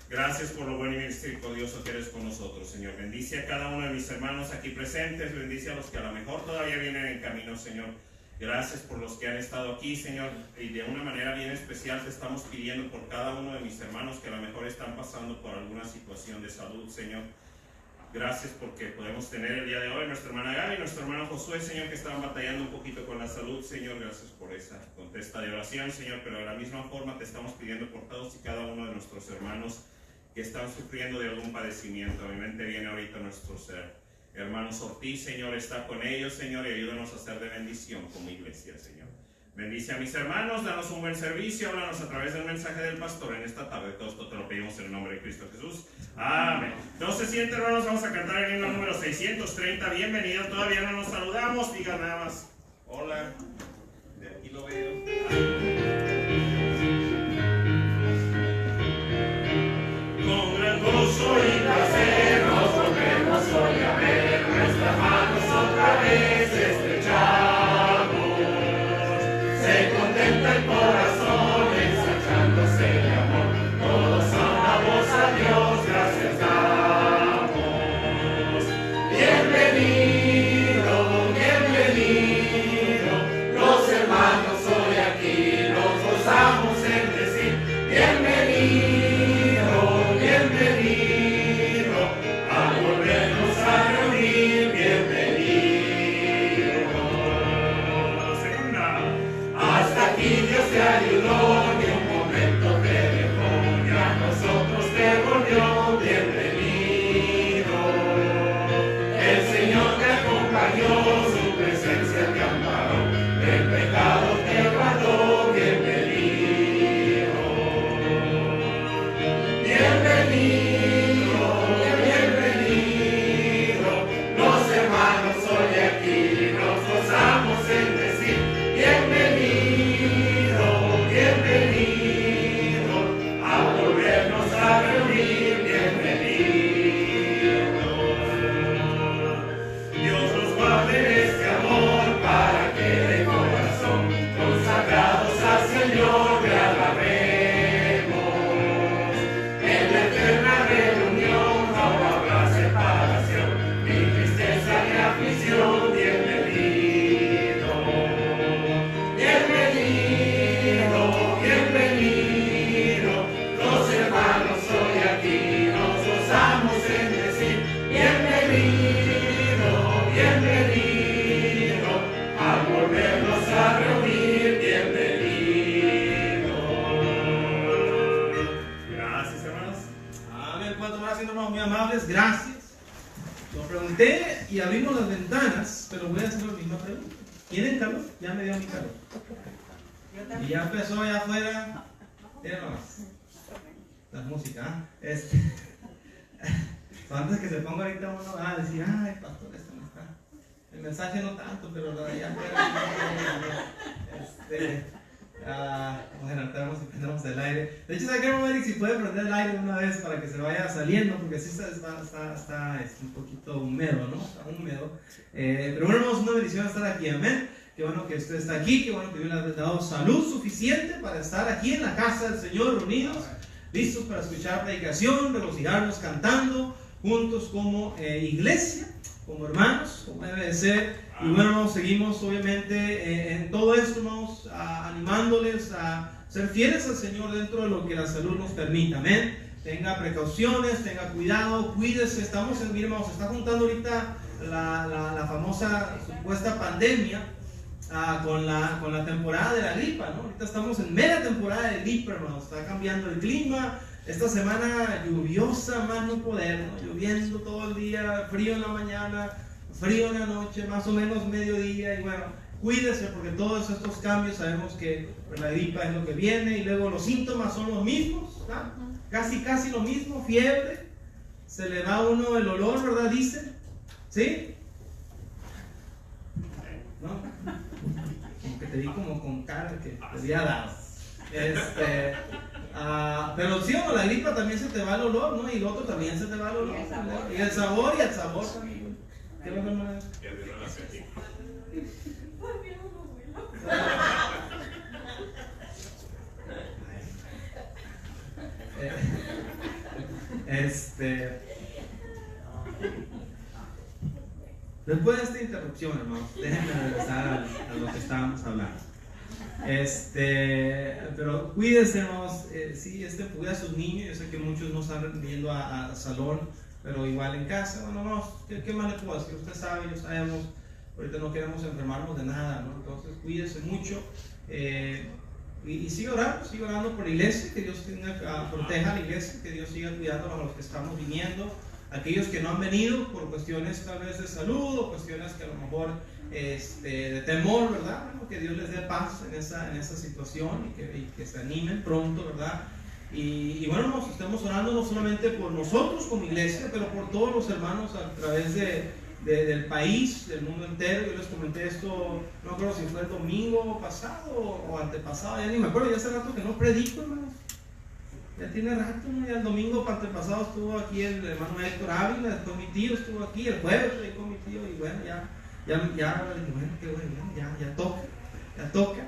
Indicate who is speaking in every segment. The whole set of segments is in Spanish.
Speaker 1: Gracias por lo bueno y misericordioso que eres con nosotros, Señor. Bendice a cada uno de mis hermanos aquí presentes. Bendice a los que a lo mejor todavía vienen en camino, Señor. Gracias por los que han estado aquí, Señor. Y de una manera bien especial te estamos pidiendo por cada uno de mis hermanos que a lo mejor están pasando por alguna situación de salud, Señor. Gracias porque podemos tener el día de hoy nuestra hermana Gaby y nuestro hermano Josué, Señor, que estaban batallando un poquito con la salud, Señor. Gracias por esa contesta de oración, Señor. Pero de la misma forma te estamos pidiendo por todos y cada uno de nuestros hermanos que están sufriendo de algún padecimiento. A mi mente viene ahorita nuestros hermanos Ortiz, Señor, está con ellos, Señor, y ayúdanos a ser de bendición como iglesia, Señor. Bendice a mis hermanos, danos un buen servicio, háblanos a través del mensaje del pastor en esta tarde. Todo esto te lo pedimos en el nombre de Cristo Jesús. Amén. No se sienten, hermanos, vamos a cantar el himno número 630. Bienvenidos, todavía no nos saludamos, digan nada más hola, de aquí lo veo. Con gran gozo y placer nos volvemos hoy a ver, nuestras manos otra vez estrechamos. Se contenta el corazón ensanchándose de amor, todos a una voz a Dios gracias damos. Bienvenido, bienvenido, los hermanos hoy aquí nos gozamos en decir bienvenido, bienvenido, a volvernos a reunir, bienvenido. Segunda. Hasta aquí Dios te ayudó, ni un momento te dejó, y a nosotros te volvió, bienvenido. El Señor te acompañó, su presencia te amparó, del pecado te guardó, bienvenido. Bienvenido, bienvenido, los hermanos hoy aquí nos gozamos en decir bienvenido, bienvenido, a volvernos a reunir, bienvenido. Dios nos guarde en este amor para que de corazón consagrados al Señor le alabemos. En la eterna reunión no habrá separación, ni tristeza ni aflicción, bienvenido. Bienvenido, bienvenido, los hermanos hoy aquí nos gozamos en decir bienvenido, bienvenido, al volvernos a reunir, bienvenido. Gracias, hermanos.
Speaker 2: Amén. ¿Cuánto más, hermanos muy amables? Gracias. Lo pregunté y abrimos las ventanas, pero voy a hacer la misma pregunta. ¿Tienen calor? Ya me dio mi calor. Y ya empezó allá afuera. Mira nomás. la música. Antes que se ponga ahorita uno va a decir, ay, pastor, esto no está. El mensaje no tanto, pero la de allá bueno, tenemos el aire. De hecho, queremos ver si puede prender el aire una vez para que se vaya saliendo, porque sí está un poquito húmedo, ¿no? Está húmedo. Pero bueno, hermanos, una bendición estar aquí, amén. Qué bueno que usted está aquí, qué bueno que Dios le ha dado salud suficiente para estar aquí en la casa del Señor, reunidos, listos para escuchar predicación, regocijarnos cantando juntos como iglesia, como hermanos, como debe de ser. Y bueno, hermanos, seguimos obviamente en todo esto, hermanos, animándoles a ser fieles al Señor dentro de lo que la salud nos permita, amén. Tenga precauciones, tenga cuidado, cuídese. Estamos en, miren, hermanos, se está juntando ahorita la famosa supuesta pandemia con la temporada de la gripa, ¿no? Ahorita estamos en mera temporada de gripa, hermanos. Está cambiando el clima. Esta semana lluviosa, más no poder, ¿no? Lloviendo todo el día, frío en la mañana, frío en la noche, más o menos mediodía. Y bueno, cuídese porque todos estos cambios sabemos que la gripa es lo que viene. Y luego los síntomas son los mismos, ¿no? Casi lo mismo, fiebre. Se le va a uno el olor, ¿verdad? Dice, ¿sí? ¿No? Como que te vi como con cara que te había dado. Pero sí, la gripa también se te va el olor, ¿no? Y el otro también se te va el olor. Y el sabor también. ¿Qué es lo que me es? Después de esta interrupción, hermanos, déjenme regresar a lo que estábamos hablando. Pero cuídense, hermanos, sí, cuida a sus niños. Yo sé que muchos no están yendo a salón, pero igual en casa. Bueno, hermanos, ¿qué más le puedo decir? Usted sabe, ya sabemos, ahorita no queremos enfermarnos de nada, ¿no? Entonces cuídense mucho y sigue orando por la iglesia, que Dios proteja a la iglesia, que Dios siga cuidando a los que estamos viniendo, aquellos que no han venido por cuestiones tal vez de salud o cuestiones que a lo mejor de temor, ¿verdad? Bueno, que Dios les dé paz en esa situación y que se animen pronto, ¿verdad? Y bueno, nos estamos orando no solamente por nosotros como iglesia, pero por todos los hermanos a través del país, del mundo entero. Yo les comenté esto, no me acuerdo si fue el domingo pasado o antepasado, ya ni me acuerdo, ya hace rato que no predico, hermanos. Ya tiene rato, ¿no? Ya el domingo antepasado estuvo aquí el hermano Héctor Ávila, después mi tío estuvo aquí, el jueves estuve con mi tío y bueno, ya toca.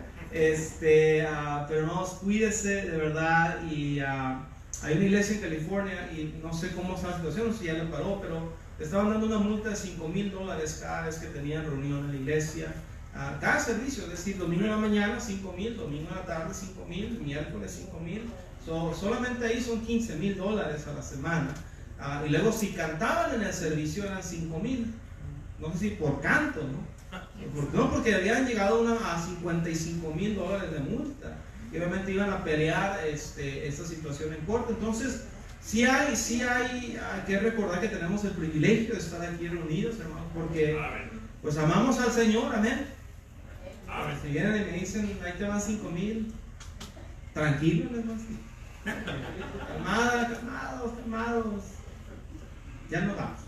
Speaker 2: Pero no, cuídese de verdad. Y hay una iglesia en California y no sé cómo está la situación, no sé si ya le paró, pero le estaban dando una multa de $5,000 cada vez que tenían reunión en la iglesia, cada servicio, es decir, domingo en la mañana $5,000, domingo en la tarde $5,000, miércoles $5,000. Solamente ahí son $15,000 a la semana. Y luego si cantaban en el servicio eran $5,000. No sé si por canto, ¿no? Porque habían llegado a $55,000 de multa. Y obviamente iban a pelear esta situación en corte. Entonces, sí hay que recordar que tenemos el privilegio de estar aquí reunidos, hermanos, porque pues amamos al Señor, amén. Si vienen y me dicen, ahí te van $5,000, tranquilos, hermanos. Calmados, ya no vamos.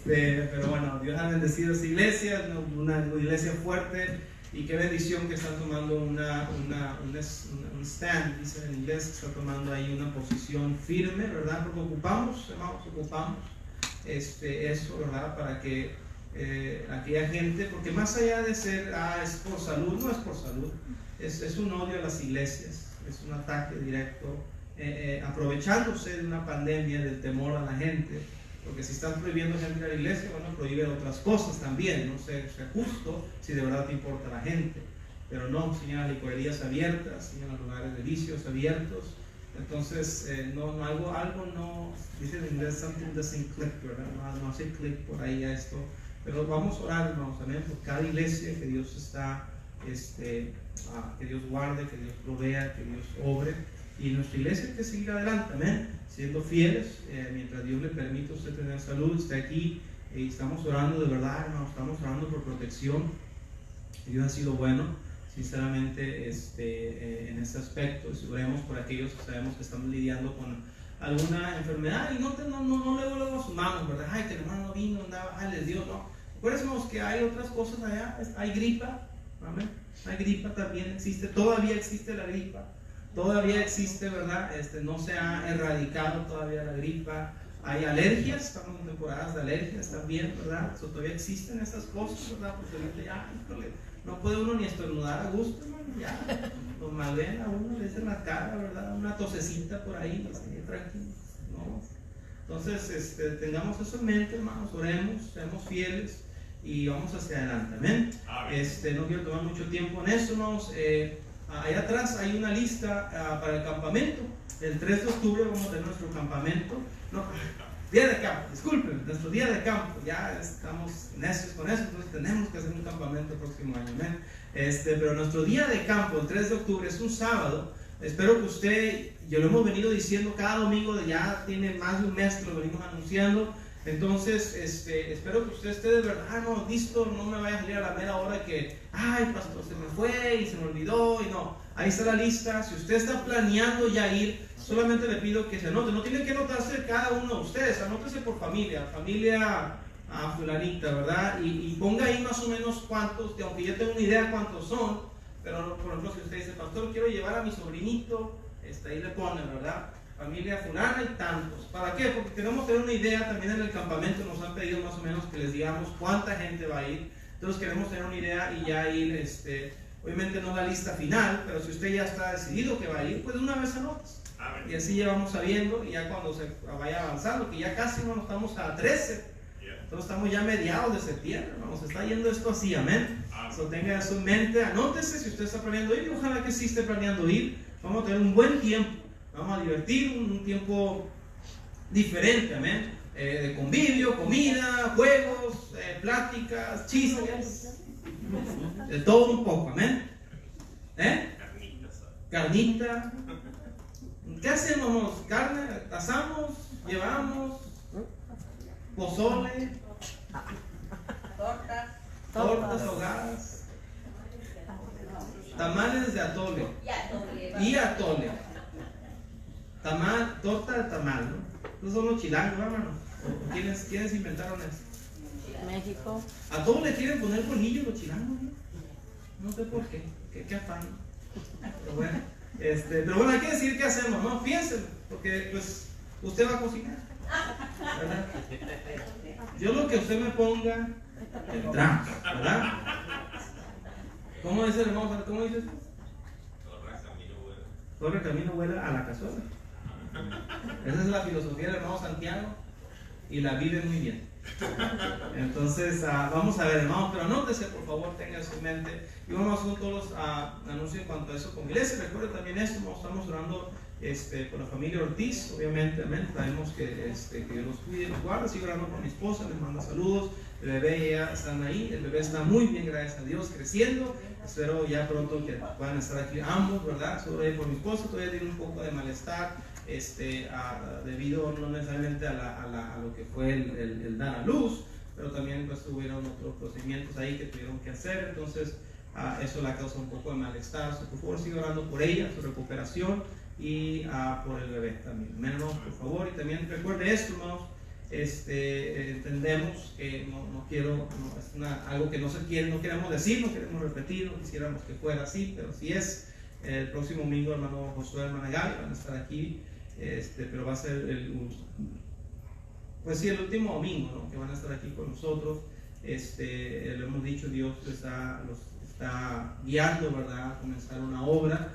Speaker 2: Pero bueno, Dios ha bendecido esa iglesia, una iglesia fuerte, y qué bendición que están tomando un stand, dice en inglés, está tomando ahí una posición firme, ¿verdad? Porque ocupamos eso, ¿verdad? Para que aquella gente, porque más allá de ser, es por salud, no es por salud, es un odio a las iglesias, es un ataque directo, aprovechándose de una pandemia, del temor a la gente. Porque si están prohibiendo gente a la iglesia, bueno, prohíben otras cosas también, no sé, sea justo si de verdad te importa la gente. Pero no, siguen las licorerías abiertas, siguen los lugares de vicios abiertos. Entonces, algo no, dice en inglés, something doesn't click, ¿verdad? No hace clic por ahí a esto. Pero vamos a orar, hermanos, también por cada iglesia, que Dios está, que Dios guarde, que Dios provea, que Dios obre. Y nuestra iglesia que siga adelante, amén, siendo fieles, mientras Dios le permite a usted tener salud, está aquí, y estamos orando de verdad, hermanos, estamos orando por protección. Dios ha sido bueno, sinceramente, en ese aspecto. Y oremos por aquellos que sabemos que están lidiando con alguna enfermedad y no luego asumamos, ¿verdad? Ay, que el hermano no vino, andaba, ay, les dio, no. Acuérdense que hay otras cosas allá, hay gripa, amén. Hay gripa, también existe, todavía existe la gripa, todavía existe, ¿verdad? No se ha erradicado todavía la gripa. Hay alergias, estamos en temporadas de alergias también, ¿verdad? Todavía existen estas cosas, ¿verdad? Porque ahorita ya, no puede uno ni estornudar a gusto, hermano, ya. Nos malven a uno, le dicen la cara, ¿verdad? Una tosecita por ahí, tranquilos, ¿no? Entonces, tengamos eso en mente, hermanos, oremos, seamos fieles y vamos hacia adelante, amén. No quiero tomar mucho tiempo en eso, hermanos. Allá atrás hay una lista para el campamento. El 3 de octubre vamos a tener nuestro campamento. No, día de campo, disculpen, nuestro día de campo. Ya estamos necios con eso, entonces tenemos que hacer un campamento el próximo año, amén. Pero nuestro día de campo, el 3 de octubre, es un sábado. Espero que usted, yo lo hemos venido diciendo cada domingo, ya tiene más de un mes que lo venimos anunciando. Entonces, espero que usted esté de verdad, no, listo, no me vaya a salir a la mera hora que, ay, pastor, se me fue y se me olvidó, y no, ahí está la lista. Si usted está planeando ya ir, solamente le pido que se anote, no tiene que anotarse cada uno de ustedes, anótese por familia fulanita, ¿verdad? Y ponga ahí más o menos cuántos, aunque yo tengo una idea cuántos son, pero por ejemplo, si usted dice, pastor, quiero llevar a mi sobrinito, ahí le pone, ¿verdad? Familia fulana y tantos. ¿Para qué? Porque queremos tener una idea. También en el campamento nos han pedido más o menos que les digamos cuánta gente va a ir. Entonces queremos tener una idea y ya ir, obviamente no la lista final, pero si usted ya está decidido que va a ir, pues de una vez anotes. Y así ya vamos sabiendo, y ya cuando se vaya avanzando, que ya casi no estamos a 13, entonces estamos ya a mediados de septiembre, nos está yendo esto así, amén. So, tenga eso en mente, anótese si usted está planeando ir, y ojalá que sí esté planeando ir. Vamos a tener un buen tiempo. Vamos a divertir, un tiempo diferente, amén. De convivio, comida, juegos, pláticas, chistes, de todo un poco, amén. Carnita. ¿Qué hacemos? Carne, asamos, llevamos, pozole, tortas ahogadas, tamales de atole y atole. Tamal, torta de tamal, ¿no? Esos son los chilangos, hermano. ¿Quiénes inventaron eso?
Speaker 3: México.
Speaker 2: A todos le quieren poner colmillo los chilangos, ¿no? No sé por qué. Qué afán. Pero bueno, hay que decir qué hacemos, ¿no? Piensen, porque pues usted va a cocinar, ¿verdad? Yo lo que usted me ponga, entramos, ¿verdad? ¿Cómo dice el hermano? ¿Cómo dice esto? Corre camino, vuela a la cazuela. Esa es la filosofía del hermano Santiago y la vive muy bien. Entonces, vamos a ver, hermanos, pero anótese, por favor, tenga eso en mente. Y vamos a hacer todos los anuncios en cuanto a eso con iglesia. Recuerde también esto, estamos orando por la familia Ortiz, obviamente, amén. Sabemos que Dios los cuide y los guarde. Sigo orando por mi esposa, les manda saludos. El bebé ya están ahí, el bebé está muy bien, gracias a Dios, creciendo. Espero ya pronto que puedan estar aquí ambos, ¿verdad? Sobre por mi esposo, todavía tiene un poco de malestar, debido no necesariamente a lo que fue el dar a luz, pero también pues tuvieron otros procedimientos ahí que tuvieron que hacer. Entonces eso la causa un poco de malestar. Por favor, siga orando por ella, su recuperación, y por el bebé también. Menos, por favor. Y también recuerde esto, hermanos. Entendemos que es algo que no se quiere, no queremos decir, no queremos repetir, no quisiéramos que fuera así, pero si es el próximo domingo, hermano Josué, hermana Gaby van a estar aquí, pero va a ser el último domingo, ¿no? Que van a estar aquí con nosotros. Lo hemos dicho, Dios los está guiando, ¿verdad?, a comenzar una obra.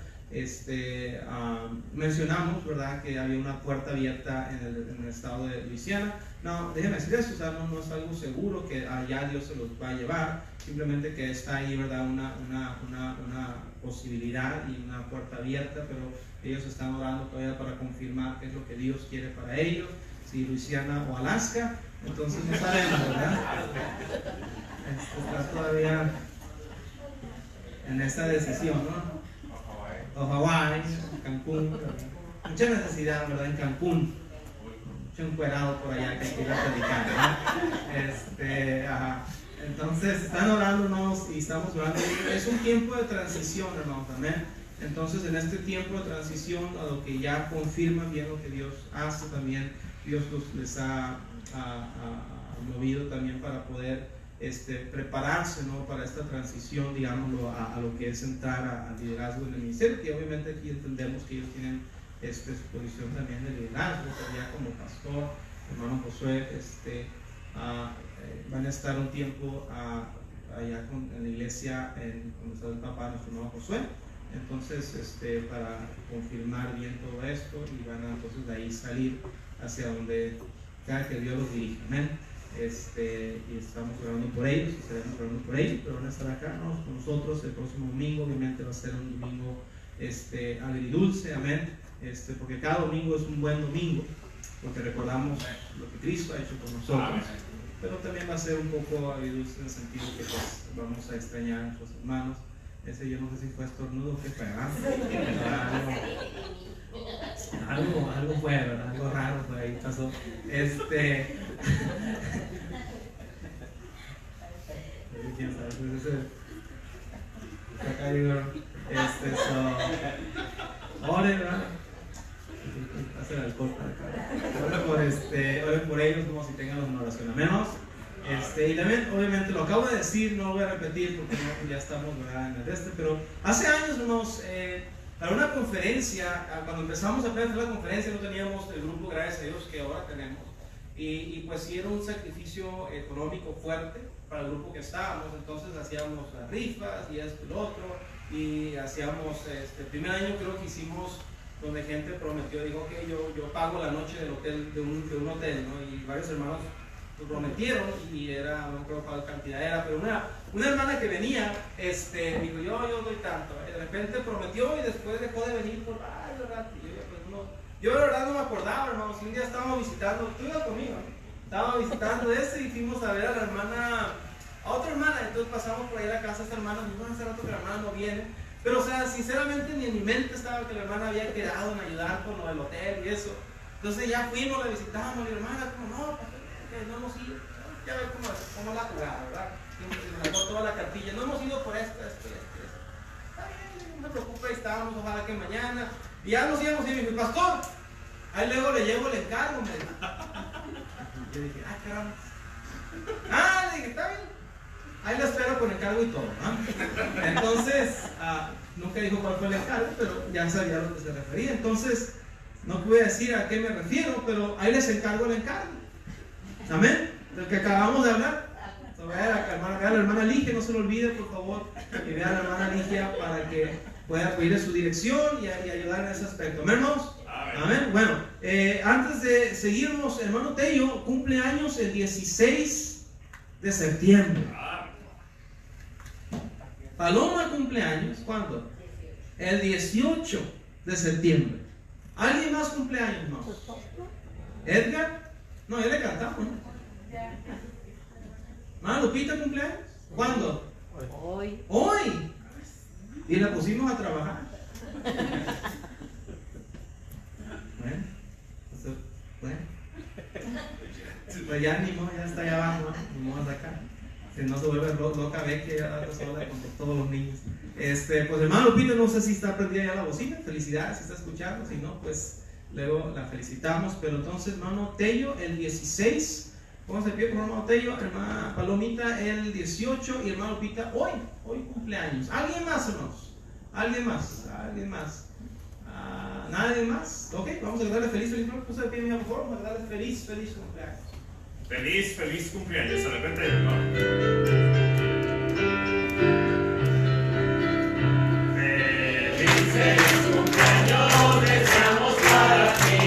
Speaker 2: Mencionamos, ¿verdad?, que había una puerta abierta en el estado de Luisiana. No, déjenme decir eso, o sea, no es algo seguro que allá Dios se los va a llevar, simplemente que está ahí, ¿verdad?, una posibilidad y una puerta abierta, pero ellos están orando todavía para confirmar qué es lo que Dios quiere para ellos, si Luisiana o Alaska, entonces no sabemos, ¿verdad? Está todavía en esa decisión, ¿no? O Hawái, Cancún, mucha necesidad, ¿verdad? En Cancún, mucho encuerado por allá que quiera predicar, ¿no? Entonces, están orándonos y estamos orando. Es un tiempo de transición, hermanos, amén. Entonces, en este tiempo de transición, a lo que ya confirman bien lo que Dios hace también, Dios les ha movido también para poder prepararse, ¿no? Para esta transición, digámoslo, a lo que es entrar al liderazgo en el ministerio, que obviamente aquí entendemos que ellos tienen su posición también de liderazgo, pero ya como pastor, hermano Josué, van a estar un tiempo allá en la iglesia, donde está el papá, nuestro hermano Josué. Entonces, para confirmar bien todo esto, y van a entonces de ahí salir hacia donde cada que Dios los dirige, amén. Y estamos orando por ellos, y estaremos orando por ellos, pero van a estar acá, ¿no? Con nosotros el próximo domingo. Obviamente va a ser un domingo agridulce, amén, porque cada domingo es un buen domingo, porque recordamos lo que Cristo ha hecho por nosotros. Pero también va a ser un poco agridulce en el sentido que pues vamos a extrañar a nuestros hermanos. Yo no sé si fue estornudo que fue, algo fue, ¿verdad? Algo raro por ahí pasó. ¿Quién sabe? Pues ore, ¿verdad? Hace el alcohol para acá. Ore por ellos como si tengan una oración a menos. Y también, obviamente, lo acabo de decir, no lo voy a repetir porque no, ya estamos, ¿verdad?, en el pero hace años, hermanos, para una conferencia, cuando empezamos a hacer la conferencia, no teníamos el grupo, gracias a Dios, que ahora tenemos. Y pues sí era un sacrificio económico fuerte para el grupo que estábamos. Entonces hacíamos las rifas y esto y lo otro, y hacíamos, el primer año creo que hicimos donde gente prometió, dijo, ok, yo pago la noche del hotel, de un hotel, ¿no? Y varios hermanos lo prometieron, y era, no creo cuál cantidad era, pero una hermana que venía, dijo, yo doy tanto. De repente prometió y después dejó de venir por varios ratos. Yo de verdad no me acordaba, hermanos. Un día estábamos visitando, tú ibas conmigo, estábamos visitando y fuimos a ver a la hermana, a otra hermana. Entonces pasamos por ahí a la casa de esta hermana, y hace rato que la hermana no viene. Pero, o sea, sinceramente ni en mi mente estaba que la hermana había quedado en ayudar con lo del hotel y eso. Entonces ya fuimos, la visitamos, y la hermana, como no, no hemos ido. Ya ves cómo la jugada, ¿verdad? Me sacó toda la cartilla, no hemos ido por esto. Está bien, no me preocupe, ahí estábamos, ojalá que mañana. Y ya nos íbamos, y me dijo, pastor, ahí luego le llevo el encargo, me dijo. Yo dije, caramba. Le dije, está bien. Ahí lo espero con encargo y todo, ¿no? Entonces, nunca dijo cuál fue el encargo, pero ya sabía a lo que se refería. Entonces, no pude decir a qué me refiero, pero ahí les encargo el encargo. Amén. Del que acabamos de hablar. Vea la hermana Ligia, no se lo olvide, por favor, que vea a la hermana Ligia para que pueda pedir en su dirección y ayudar en ese aspecto. ¿Amén, hermanos? Amén. Bueno, antes de seguirnos, hermano Tello cumple años el 16 de septiembre. Paloma cumple años, ¿cuándo? El 18 de septiembre. ¿Alguien más cumple años, no? ¿Edgar? No, ya le cantamos, ¿no? ¿Mamá Lupita cumple años? ¿Cuándo? Hoy. Y la pusimos a trabajar. Bueno. Pues ya ni modo, ya está allá abajo, ¿no? Ni modo de acá. Si no se vuelve loca, ve que ya está sola con todos los niños. Pues hermano Lupita, no sé si está prendida ya la bocina. Felicidades si está escuchando. Si no, pues luego la felicitamos. Pero entonces, hermano Tello, el 16. Pónganse de pie por hermano Tello, hermana Palomita el 18 y hermano Lupita hoy cumpleaños. ¿Alguien más, hermanos? ¿Alguien más? ¿Nadie más? Ok, vamos a darle feliz cumpleaños. Pónganse de pie, mi amor, vamos a darle feliz cumpleaños.
Speaker 1: Feliz cumpleaños. De repente, feliz cumpleaños, deseamos para ti.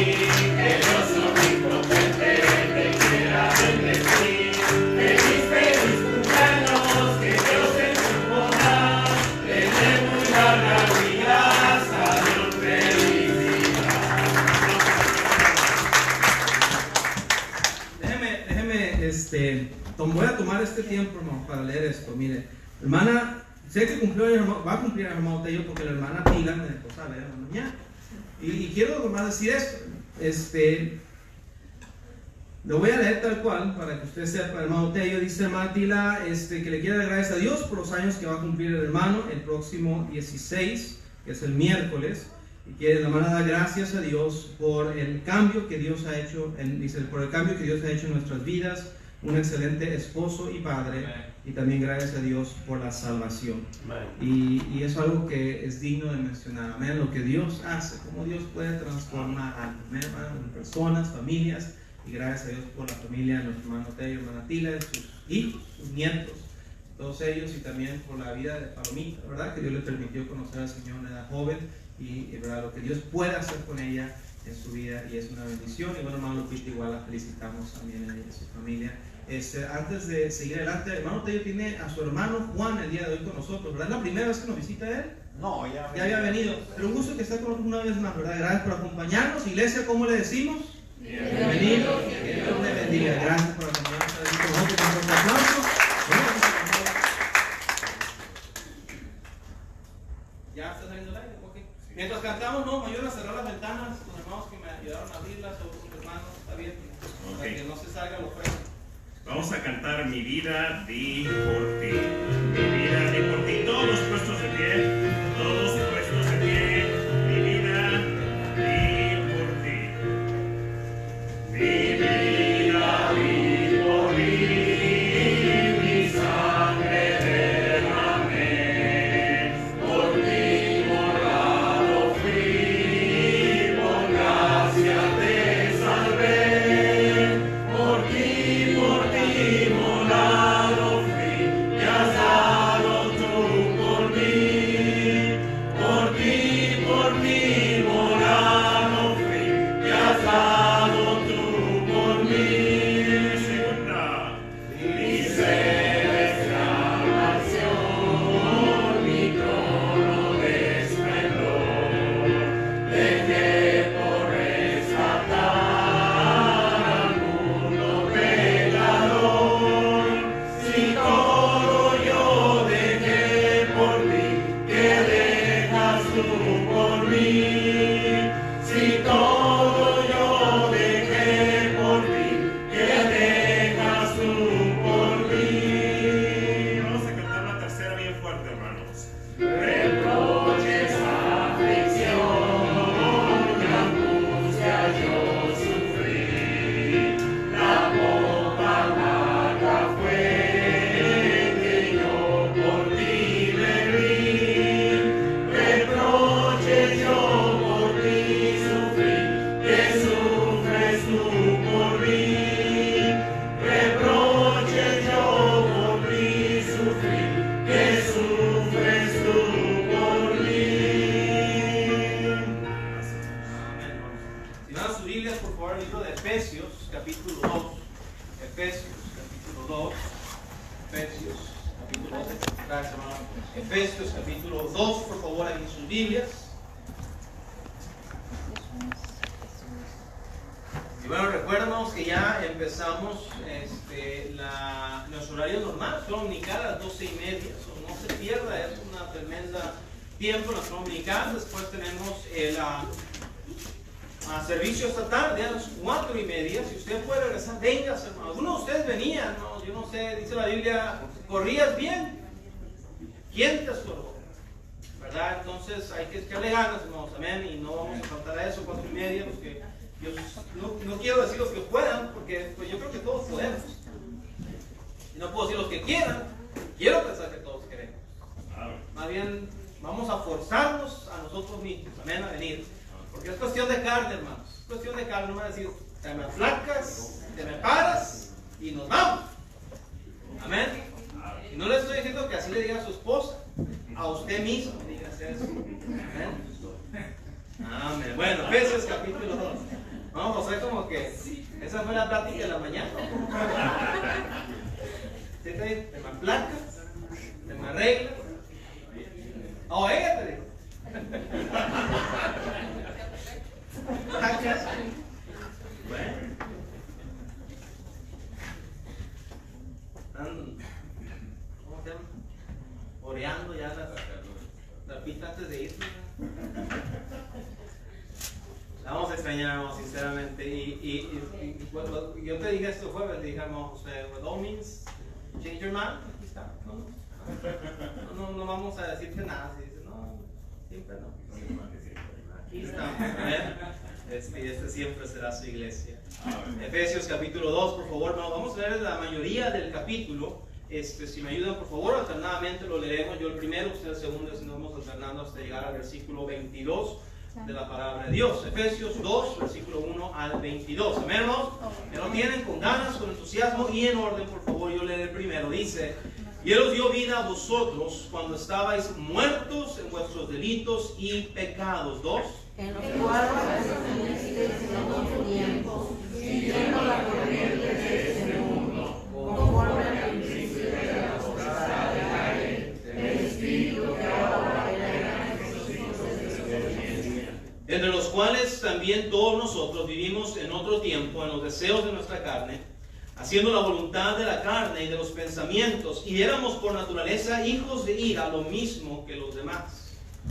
Speaker 1: Que Dios omnipotente te quiera bendecir. Feliz cumpleaños, que Dios en su bondad te dé muy larga vida, salud, felicidad.
Speaker 2: Voy a tomar este tiempo, hermano, para leer esto. Mire, hermana, sé que va a cumplir el hermano Tello porque la hermana Tila me dejó saber en la mañana. Y quiero nomás decir esto. Lo voy a leer tal cual para que usted sepa. Hermano Tello dice, hermana Tila, que le quiere dar gracias a Dios por los años que va a cumplir el hermano el próximo 16, que es el miércoles, y que la hermana da gracias a Dios por el cambio que Dios ha hecho, por el cambio que Dios ha hecho en nuestras vidas, un excelente esposo y padre, y también gracias a Dios por la salvación. Y es algo que es digno de mencionar, amén, lo que Dios hace, cómo Dios puede transformar a personas, familias. Y gracias a Dios por la familia de nuestro hermano Tello, hermana Tila, de sus hijos, sus nietos, todos ellos, y también por la vida de Palomita, ¿verdad? Que Dios le permitió conocer al Señor en edad joven, y ¿verdad? Lo que Dios puede hacer con ella en su vida, y es una bendición. Y bueno, hermano Lupita, igual la felicitamos también a ella y a su familia. Antes de seguir adelante, hermano Tello tiene a su hermano Juan el día de hoy con nosotros, ¿verdad? ¿Es la primera vez que nos visita él?
Speaker 3: No, ya
Speaker 2: había venido, pero un gusto que esté con nosotros una vez más, ¿verdad? Gracias por acompañarnos. Iglesia, ¿cómo le decimos? Bienvenido, que Dios le bendiga. Gracias por acompañarnos con nosotros. Un fuerte aplauso. ¿Ya está saliendo el aire? Okay. Mientras cantamos, no, me ayudan a cerrar las ventanas, los hermanos que me ayudaron a abrirlas, o los hermanos, está bien, para que no se salga lo fuera.
Speaker 1: Vamos a cantar Mi vida di por ti. Mi vida di por ti. Todos puestos de pie. Todos puestos de pie. Mi vida di por ti. Mi vida di por ti. Mi sangre derramé. Por ti morado fui. Por gracia te salvé. Por ti morado fui, me has dado tú por mí. Por ti morado fui, me has dado tú por mí. Segunda, mi celestial mansión, mi trono de esplendor, dejé por rescatar al mundo pecador. Si todo yo dejé por ti, ¿qué dejas tú por mí? Si todo yo dejé por ti, ¿qué dejas tú por mí? Vamos a cantar la tercera bien fuerte, hermanos. Reproches, aflicción y angustia yo sufrí. La copa amarga fue que yo por ti bebí. Reproches yo por ti sufrí, que sufres tú por mí. Reproches yo por ti sufrí, que sufres tú por mí.
Speaker 2: Si van a sus Biblias, por favor, el libro de Efesios, capítulo 2. Efesios, capítulo 2. Efesios, capítulo 2. Gracias, hermano. Efesios, capítulo 2, por favor, en sus Biblias. Y bueno, recuérdanos que ya empezamos nuestro horario normal, escuela dominical a las 12:30. No se pierda, es una tremenda tiempo en la escuela dominical. Después tenemos el servicio esta tarde a las 4:30. Si usted puede regresar, venga, hermano. Algunos de ustedes venían, ¿no? Yo no sé, dice la Biblia, ¿corrías bien? ¿Quién te estorbó? ¿Verdad? Entonces hay que echarle ganas, hermanos, amén. Y no vamos a faltar a eso, 4:30, porque yo no quiero decir los que puedan, porque pues, yo creo que todos podemos. Y no puedo decir los que quieran, quiero pensar que todos queremos. Más bien, vamos a forzarnos a nosotros mismos, amén, a venir. Porque es cuestión de carne, hermanos. Es cuestión de carne, no me va a decir, te me aflacas, te me paras y nos vamos. Amén. Y no le estoy diciendo que así le diga a su esposa, a usted mismo, dígase eso. Amén. Amén. Bueno, Efesios capítulo 2. Vamos a hacer como que esa fue la plática de la mañana. ¿Sí te dice? Te me aflacas, te me arreglas. O ella te dijo. Bueno. ¿Cómo se llama? Oreando ya la pista antes de irse. La vamos a extrañar, sinceramente. exactamente. Bueno, yo te dije esto jueves, dijimos, with all means, change your mind. Aquí está. No vamos a decirte nada. Si dices, no, siempre no. Aquí estamos. Este siempre será su iglesia. Efesios capítulo 2, por favor. No, vamos a leer la mayoría del capítulo. Si me ayudan, por favor, alternadamente lo leeremos. Yo el primero, usted el segundo, si nos vamos alternando hasta llegar al versículo 22 de la palabra de Dios. Efesios 2, versículo 1 al 22. Amén, hermanos. Que lo tienen con ganas, con entusiasmo y en orden, por favor. Yo leo el primero. Dice: y Él os dio vida a vosotros cuando estabais muertos en vuestros delitos y pecados. 2.
Speaker 3: En los cuales pertenecisteis en otro tiempo, siguiendo la corriente de este mundo, conforme al principio de la potestad del aire, del espíritu que ahora opera en los hijos de desobediencia.
Speaker 2: Entre los cuales también todos nosotros vivimos en otro tiempo en los deseos de nuestra carne, haciendo la voluntad de la carne y de los pensamientos, y éramos por naturaleza hijos de ira, lo mismo que los demás.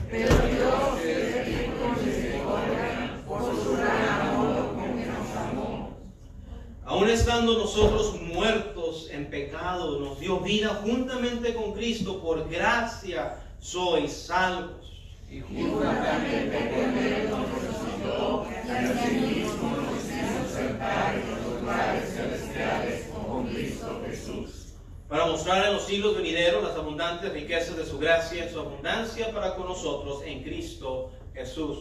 Speaker 3: Pero Dios, que es rico en misericordia, por su gran amor con que nos amó,
Speaker 2: Aun estando nosotros muertos en pecado, nos dio vida juntamente con Cristo. Por gracia sois salvos.
Speaker 3: y juntamente con Él nos resucitó, y asimismo nos hizo sentar en los lugares celestiales con Cristo Jesús,
Speaker 2: Para mostrar en los siglos venideros las abundantes riquezas de su gracia en su abundancia para con nosotros en Cristo Jesús.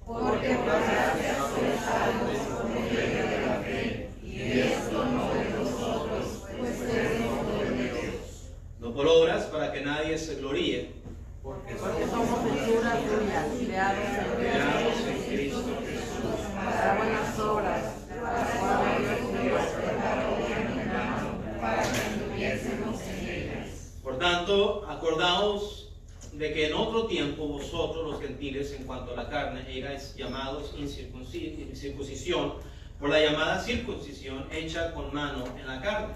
Speaker 3: porque por gracia sois salvos por medio de la fe, y esto no de nosotros, pues es don de Dios.
Speaker 2: No por obras, para que nadie se gloríe,
Speaker 3: Porque somos hechura suya,
Speaker 2: creados en Cristo
Speaker 3: Jesús, para buenas obras, para las cuales Dios preparó de antemano, para que anduviésemos en ellas.
Speaker 2: Por tanto, acordaos de que en otro tiempo vosotros los gentiles, en cuanto a la carne, erais llamados incircuncisión por la llamada circuncisión hecha con mano en la carne.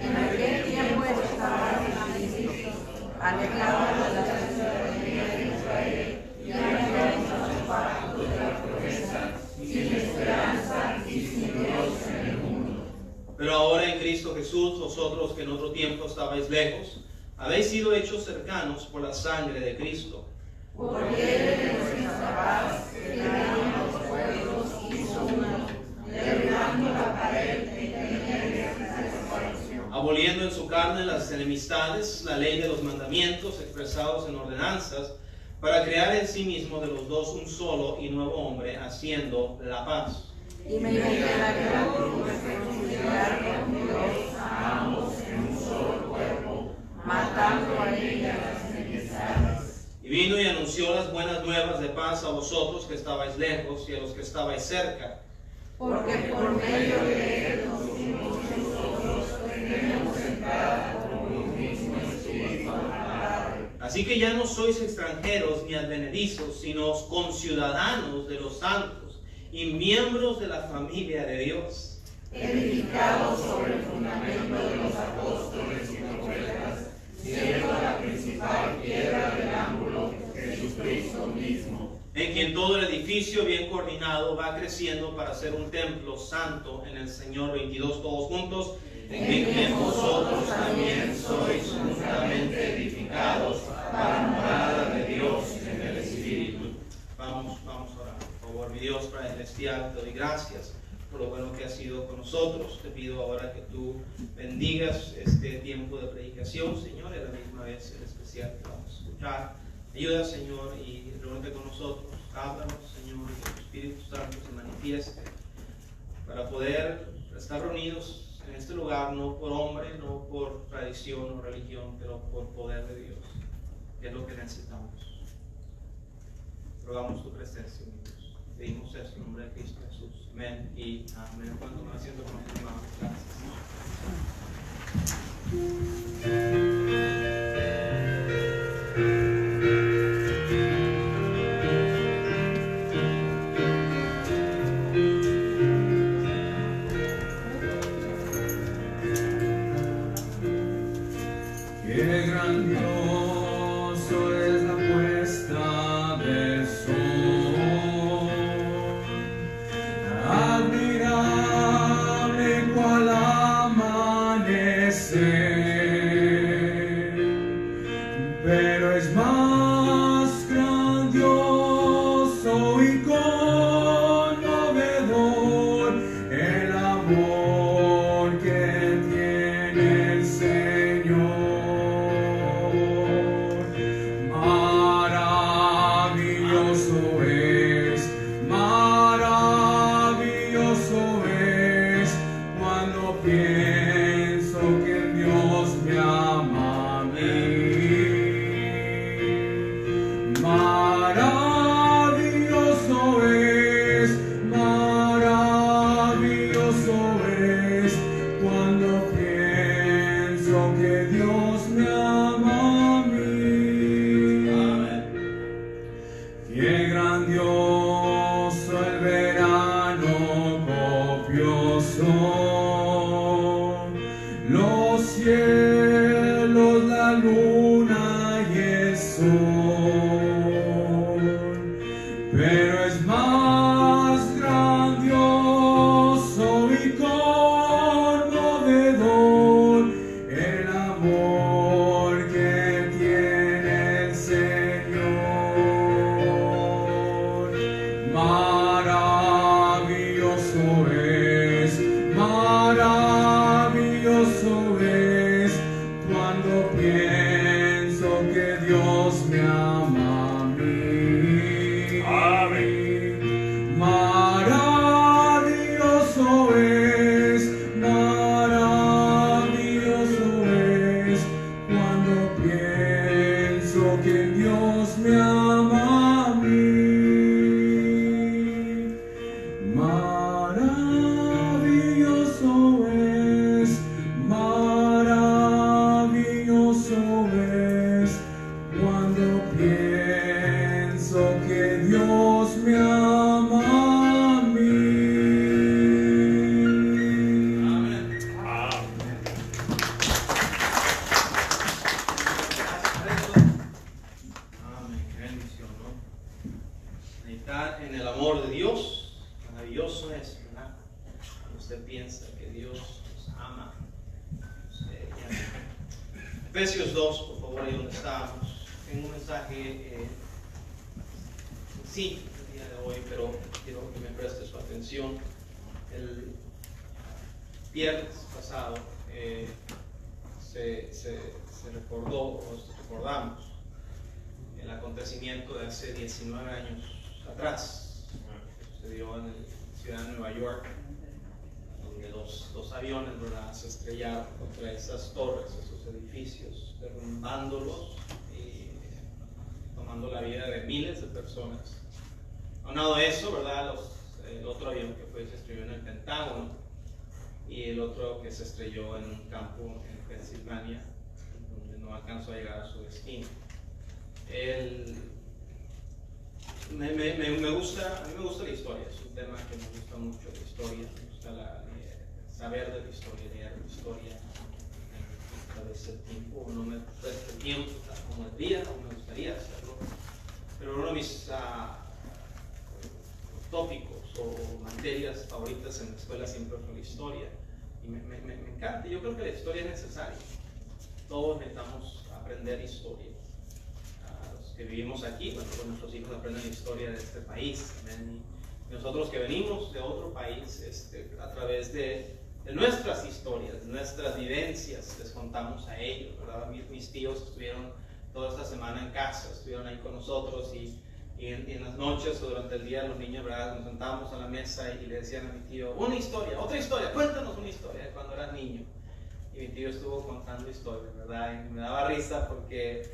Speaker 3: En aquel tiempo estaban indecisos, alejados de la ciudadanía de Israel, y ajenos a los pactos de la promesa, sin esperanza y sin Dios en el mundo.
Speaker 2: Pero ahora en Cristo Jesús, vosotros que en otro tiempo estabais lejos, habéis sido hechos cercanos por la sangre de Cristo.
Speaker 3: Porque Él de nuestra paz, creando los pueblos, hizo uno, derribando la pared que tenía de separación.
Speaker 2: Aboliendo en su carne las enemistades, la ley de los mandamientos expresados en ordenanzas, para crear en sí mismo de los dos un solo y nuevo hombre, haciendo la paz.
Speaker 3: Y mediante la cruz reconciliar con Dios a ambos en un solo cuerpo, matando a ella las enemistades.
Speaker 2: Y vino y anunció las buenas nuevas de paz a vosotros que estabais lejos y a los que estabais cerca.
Speaker 3: Porque por medio de Él nos unimos nosotros, tenemos entrada por un mismo espíritu al Padre.
Speaker 2: Así que ya no sois extranjeros ni advenedizos, sino conciudadanos de los santos y miembros de la familia de Dios.
Speaker 3: Edificados sobre el fundamento de los apóstoles y profetas, siendo la principal piedra del ángulo Jesucristo mismo,
Speaker 2: En quien todo el edificio bien coordinado va creciendo para ser un templo santo en el Señor. 22 todos juntos.
Speaker 3: en quien vosotros también sois juntamente edificados para morada de Dios en el Espíritu.
Speaker 2: Vamos a orar. Por favor, mi Dios Padre Celestial, te doy gracias por lo bueno que has sido con nosotros. Te pido ahora que tú bendigas este tiempo de predicación, Señor, y a la misma vez el especial que vamos a escuchar. Ayuda, Señor, y reúnete con nosotros. Háblanos, Señor, y que tu Espíritu Santo se manifieste para poder estar reunidos en este lugar, no por hombre, no por tradición o religión, pero por poder de Dios, que es lo que necesitamos. Rogamos tu presencia, mi Dios. Pedimos esto en nombre de Cristo Jesús. Amén y amén. Cuando me siento con mis hermanos,
Speaker 4: Qué grandioso es la puesta del sol. amor que tiene el Señor. Maravilloso es cuando pienso que Dios me ama a mí. Maravilloso es cuando pienso que Dios me ama a mí.
Speaker 2: Amén.
Speaker 4: Qué grandioso el verano copioso, los cielos, la luna y el sol, pero es más grandioso y conmovedor el amor que tiene el Señor. Maravilloso es cuando pienso que Dios me ama a mí.
Speaker 1: Amén.
Speaker 4: Maravilloso es cuando pienso que Dios me ama a mí. Maravilloso es cuando pienso que Dios me ama a mí.
Speaker 2: Amén.
Speaker 1: Amén.
Speaker 2: Amén. Qué bendición, ¿no? Meditar en el amor de Dios. Maravilloso es, ¿verdad? Cuando usted piensa que Dios nos ama. Efesios 2, por favor, ahí donde estábamos. Tengo un mensaje sencillo el día de hoy, pero quiero que me preste su atención. El viernes pasado se recordó, o recordamos, el acontecimiento de hace 19 años atrás, que sucedió en la ciudad de Nueva York, donde dos aviones, ¿verdad?, se estrellaron contra esas torres, esos edificios, derrumbándolos y tomando la vida de miles de personas. Aunado a eso, ¿verdad?, el otro avión que se estrelló en el Pentágono y el otro que se estrelló en un campo en Pensilvania, donde no alcanzó a llegar a su destino. A mí me gusta la historia, es un tema que me gusta mucho, la historia, me gusta saber de la historia, leer la historia. A veces el tiempo no me presta el tiempo como el día, no me gustaría hacerlo, pero uno de mis tópicos o materias favoritas en la escuela siempre fue la historia, y me encanta. Yo creo que la historia es necesaria, todos necesitamos aprender historia. Los que vivimos aquí, bueno, pues nuestros hijos aprenden la historia de este país, ¿ven? Y nosotros que venimos de otro país, a través de nuestras historias, de nuestras vivencias, les contamos a ellos, ¿verdad? Mis tíos estuvieron toda esta semana en casa, estuvieron ahí con nosotros, y en las noches o durante el día los niños, ¿verdad?, nos sentábamos a la mesa y le decían a mi tío, una historia, otra historia, cuéntanos una historia de cuando eras niño. Y mi tío estuvo contando historias, ¿verdad? Y me daba risa porque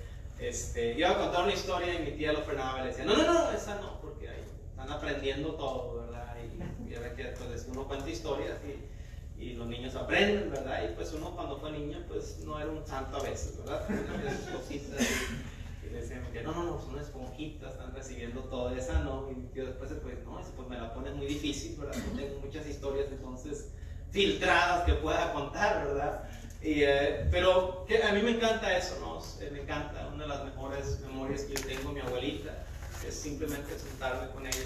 Speaker 2: iba a contar una historia y mi tía lo frenaba y le decía, no, esa no, porque ahí están aprendiendo todo, ¿verdad? Y a ver que pues, uno cuenta historias y los niños aprenden, ¿verdad? Y pues uno cuando fue niño pues no era un santo a veces, ¿verdad? Tenía sus cositas y le decían, no, son esponjitas, están recibiendo todo, esa no. Y mi tío después pues me la pone muy difícil, ¿verdad? No tengo muchas historias entonces filtradas que pueda contar, ¿verdad? Pero que a mí me encanta eso, ¿no? Me encanta, una de las mejores memorias que yo tengo, mi abuelita, es simplemente sentarme con ella y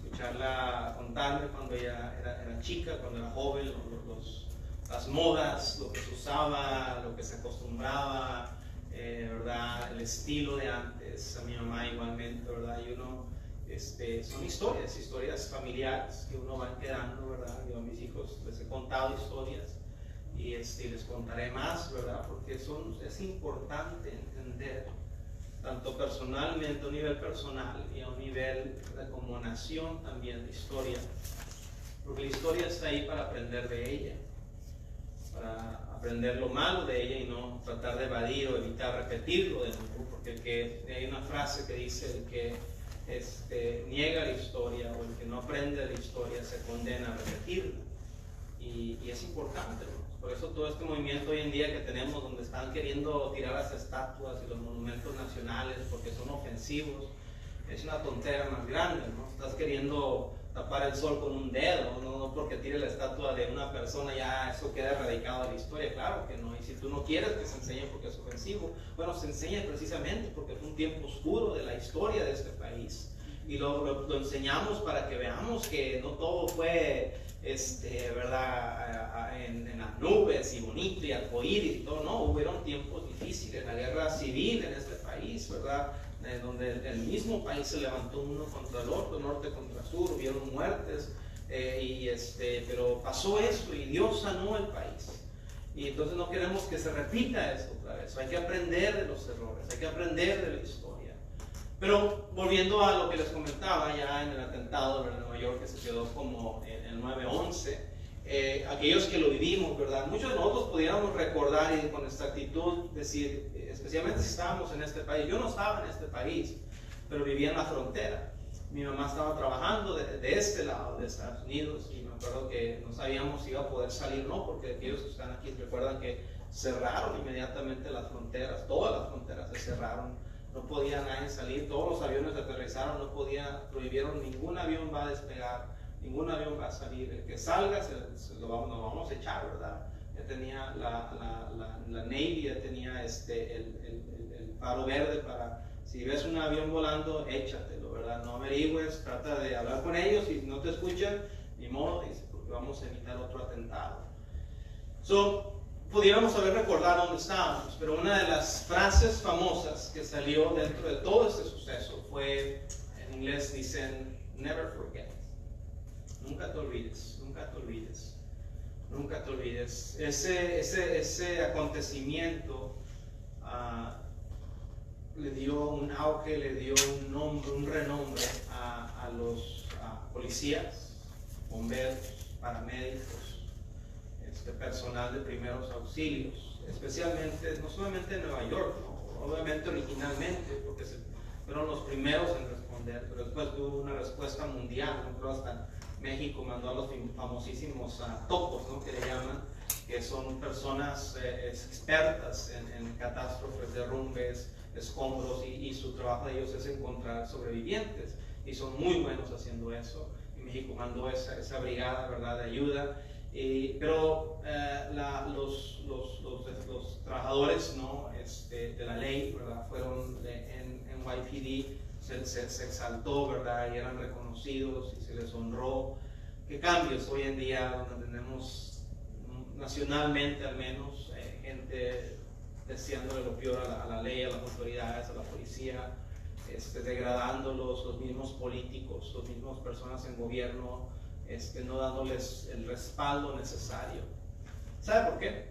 Speaker 2: escucharla contarme cuando ella era chica, cuando era joven, las modas, lo que se usaba, lo que se acostumbraba, ¿verdad? El estilo de antes, a mi mamá igualmente, ¿verdad? Y uno son historias familiares que uno va quedando, ¿verdad? Yo a mis hijos les he contado historias y les contaré más, ¿verdad? Porque es importante entender, tanto personalmente, a un nivel personal y a un nivel como nación también, de historia. Porque la historia está ahí para aprender de ella, para aprender lo malo de ella y no tratar de evadir o evitar repetirlo de nuevo. Porque hay una frase que dice: el que niega la historia o el que no aprende la historia se condena a repetirla. Y es importante, ¿no? Por eso todo este movimiento hoy en día que tenemos, donde están queriendo tirar las estatuas y los monumentos nacionales porque son ofensivos, es una tontera más grande, ¿no? Estás queriendo tapar el sol con un dedo, no porque tire la estatua de una persona ya eso queda erradicado de la historia. Claro que no. Y si tú no quieres que se enseñe porque es ofensivo, bueno, se enseña precisamente porque fue un tiempo oscuro de la historia de este país, y lo enseñamos para que veamos que no todo fue ¿verdad? En las nubes y bonito y arcoíris y todo. No, hubieron tiempos difíciles, la guerra civil en este país, ¿verdad? Donde el mismo país se levantó uno contra el otro, norte contra sur, hubieron muertes, pero pasó eso y Dios sanó el país. Y entonces no queremos que se repita esto otra vez. Hay que aprender de los errores, hay que aprender de la historia. Pero volviendo a lo que les comentaba ya en el atentado de Nueva York, que se quedó como en el 9/11, aquellos que lo vivimos, ¿verdad? Muchos de nosotros pudiéramos recordar y con exactitud decir, especialmente si estábamos en este país. Yo no estaba en este país, pero vivía en la frontera. Mi mamá estaba trabajando de este lado de Estados Unidos y me acuerdo que no sabíamos si iba a poder salir o no, porque aquellos que están aquí recuerdan que cerraron inmediatamente las fronteras, todas las fronteras se cerraron. No podía nadie salir, todos los aviones aterrizaron, prohibieron, ningún avión va a despegar, ningún avión va a salir. El que salga nos vamos a echar, ¿verdad? Ya tenía la Navy, ya tenía el faro verde para, si ves un avión volando, échatelo, ¿verdad? No averigües, trata de hablar con ellos, y si no te escuchan, ni modo, dice, porque vamos a evitar otro atentado. Pudiéramos haber recordado dónde estábamos, pero una de las frases famosas que salió dentro de todo este suceso fue, en inglés dicen, never forget. Nunca te olvides, nunca te olvides, nunca te olvides. Ese acontecimiento le dio un auge, le dio un nombre, un renombre a los policías, bomberos, paramédicos, personal de primeros auxilios, especialmente, no solamente en Nueva York, ¿no? Obviamente originalmente, porque fueron los primeros en responder, pero después tuvo una respuesta mundial, ¿no? Pero hasta México mandó a los famosísimos topos, ¿no? Que le llaman, que son personas expertas en catástrofes, derrumbes, escombros, y su trabajo de ellos es encontrar sobrevivientes, y son muy buenos haciendo eso. Y México mandó esa brigada, ¿verdad?, de ayuda. Pero los trabajadores, ¿no? De la ley, ¿verdad?, fueron en NYPD, se exaltó, ¿verdad?, y eran reconocidos y se les honró. ¿Qué cambios hoy en día, donde tenemos nacionalmente al menos gente deseándole lo peor a la ley, a las autoridades, a la policía, degradándolos, los mismos políticos, las mismas personas en gobierno, no dándoles el respaldo necesario? ¿Sabe por qué?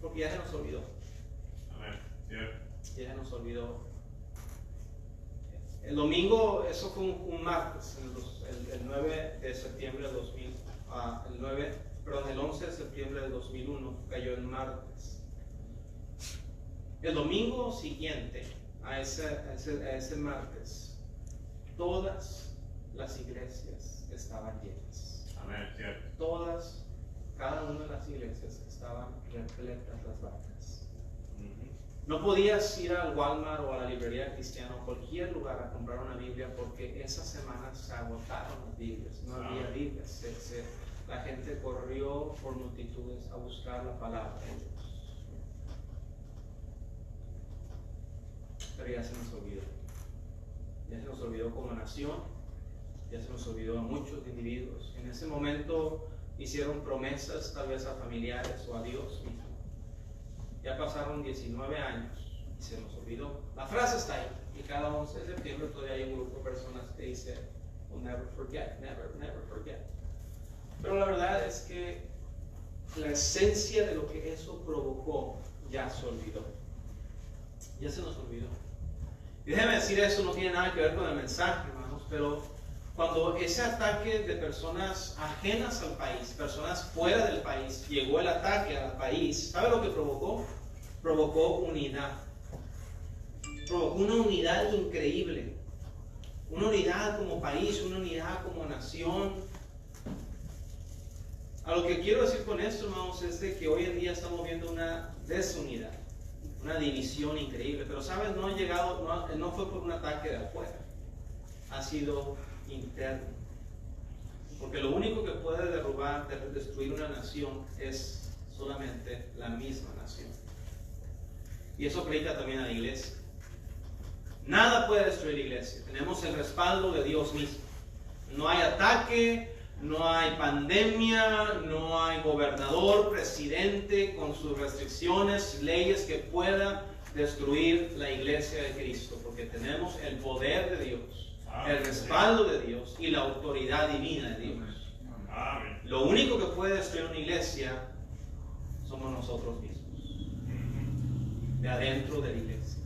Speaker 2: Porque ya se nos olvidó.
Speaker 1: Amén. Yeah.
Speaker 2: Ya se nos olvidó. El domingo, eso fue un martes, el 9 de septiembre del 2000, el 11 de septiembre del 2001 cayó en martes. El domingo siguiente a ese martes, todas las iglesias estaban llenas.
Speaker 1: Amén, cierto.
Speaker 2: Todas, cada una de las iglesias estaban repletas las bancas. No podías ir al Walmart o a la librería cristiana o cualquier lugar a comprar una Biblia, porque esa semana se agotaron las Biblias, no había Biblias. La gente corrió por multitudes a buscar la palabra de Dios. Pero ya se nos olvidó. Ya se nos olvidó como nación, ya se nos olvidó a muchos individuos. En ese momento hicieron promesas tal vez a familiares o a Dios mismo. Ya pasaron 19 años y se nos olvidó. La frase está ahí.
Speaker 5: Y cada 11 de septiembre todavía hay un grupo de personas que dice, we'll never forget, never forget. Pero la verdad es que la esencia de lo que eso provocó ya se olvidó. Ya se nos olvidó. Y déjeme decir, eso no tiene nada que ver con el mensaje, hermanos, pero cuando ese ataque de personas ajenas al país, personas fuera del país, llegó el ataque al país, ¿sabe lo que provocó? Provocó unidad. Provocó una unidad increíble. Una unidad como país, una unidad como nación. A lo que quiero decir con esto, hermanos, es de que hoy en día estamos viendo una desunidad, una división increíble. Pero, ¿sabes? No fue por un ataque de afuera. Ha sido interno. Porque lo único que puede derrubar, destruir una nación es solamente la misma nación. Y eso aplica también a la iglesia. Nada puede destruir la iglesia. Tenemos el respaldo de Dios mismo. No hay ataque, no hay pandemia, no hay gobernador, presidente con sus restricciones, leyes que pueda destruir la iglesia de Cristo. Porque tenemos el poder de Dios, el respaldo de Dios y la autoridad divina de Dios. Lo único que puede destruir una iglesia somos nosotros mismos. De adentro de la iglesia.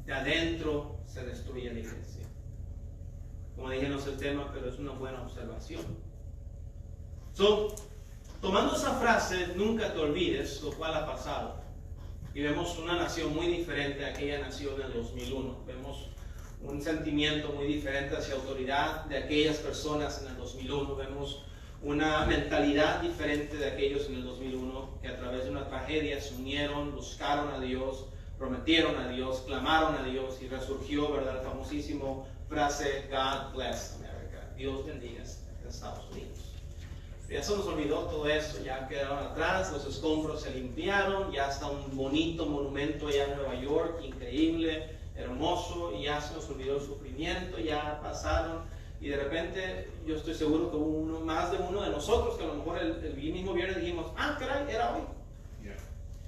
Speaker 5: De adentro se destruye la iglesia. Como dije, no es el tema, pero es una buena observación. Tomando esa frase, nunca te olvides lo cual ha pasado. Y vemos una nación muy diferente a aquella nación del 2001. Vemos un sentimiento muy diferente hacia autoridad de aquellas personas en el 2001. Vemos una mentalidad diferente de aquellos en el 2001 que a través de una tragedia se unieron, buscaron a Dios, prometieron a Dios, clamaron a Dios y resurgió, ¿verdad? La famosísima frase, God bless America. Dios bendiga a Estados Unidos. Ya se nos olvidó todo eso, ya quedaron atrás, los escombros se limpiaron, ya está un bonito monumento allá en Nueva York, increíble, hermoso, y ya se nos olvidó el sufrimiento, ya pasaron, y de repente yo estoy seguro que hubo más de uno de nosotros que a lo mejor el mismo viernes dijimos, caray, era hoy,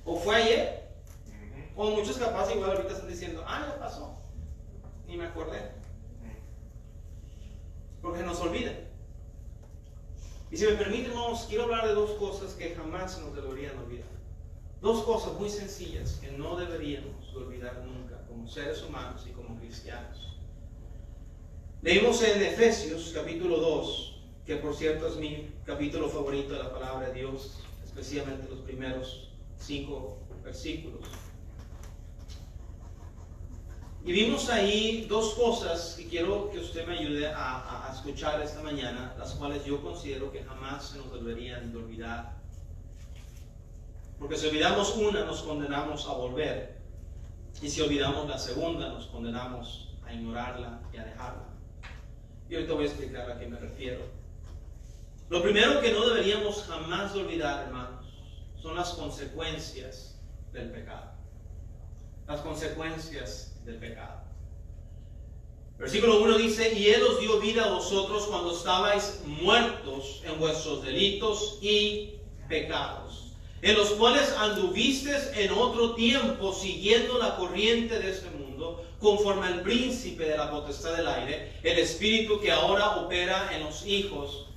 Speaker 5: o fue ayer, o muchos capaz igual ahorita están diciendo, ya pasó, ni me acordé, porque nos olvidan. Y si me permiten, hermanos, quiero hablar de dos cosas que jamás se nos deberían olvidar. Dos cosas muy sencillas que no deberíamos olvidar nunca como seres humanos y como cristianos. Leímos en Efesios capítulo 2, que por cierto es mi capítulo favorito de la palabra de Dios, especialmente los primeros 5 versículos. Y vimos ahí dos cosas que quiero que usted me ayude a escuchar esta mañana, las cuales yo considero que jamás se nos deberían de olvidar. Porque si olvidamos una, nos condenamos a volver. Y si olvidamos la segunda, nos condenamos a ignorarla y a dejarla. Y ahorita voy a explicar a qué me refiero. Lo primero que no deberíamos jamás olvidar, hermanos, son las consecuencias del pecado. Las consecuencias del pecado. Versículo 1 dice, y Él os dio vida a vosotros cuando estabais muertos en vuestros delitos y pecados, en los cuales anduvisteis en otro tiempo siguiendo la corriente de este mundo, conforme al príncipe de la potestad del aire, el espíritu que ahora opera en los hijos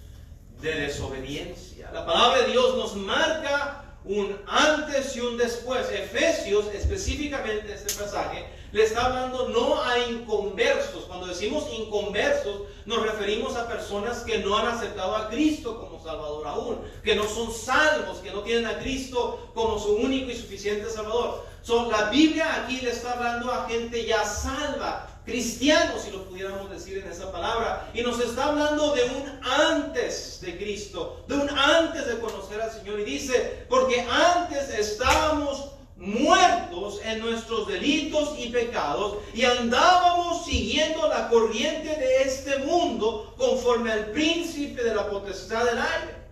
Speaker 5: de desobediencia. La palabra de Dios nos marca un antes y un después. Efesios, específicamente este pasaje, le está hablando no a inconversos. Cuando decimos inconversos, nos referimos a personas que no han aceptado a Cristo como Salvador aún, que no son salvos, que no tienen a Cristo como su único y suficiente Salvador. La Biblia aquí le está hablando a gente ya salva, cristianos, si lo pudiéramos decir en esa palabra, y nos está hablando de un antes de Cristo, de un antes de conocer al Señor, y dice, porque antes estábamos muertos en nuestros delitos y pecados, y andábamos siguiendo la corriente de este mundo, conforme al príncipe de la potestad del aire,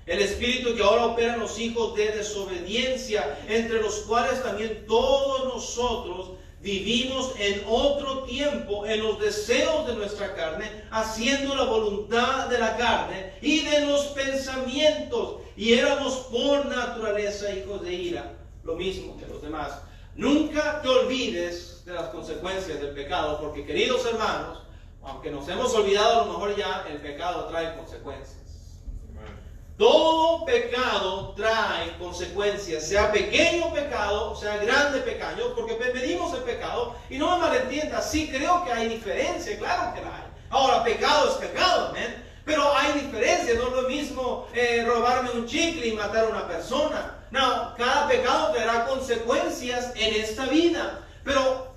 Speaker 5: el espíritu que ahora opera en los hijos de desobediencia, entre los cuales también todos nosotros vivimos en otro tiempo en los deseos de nuestra carne, haciendo la voluntad de la carne y de los pensamientos, y éramos por naturaleza hijos de ira, lo mismo que los demás. nunca te olvides de las consecuencias del pecado, porque queridos hermanos, aunque nos hemos olvidado a lo mejor ya, el pecado trae consecuencias. Todo pecado trae consecuencias, sea pequeño pecado, sea grande pecado, porque medimos el pecado, y no me malentienda, sí creo que hay diferencia, claro que la hay. Ahora, pecado es pecado, amén. Pero hay diferencia, no es lo mismo robarme un chicle y matar a una persona. No, cada pecado traerá consecuencias en esta vida, pero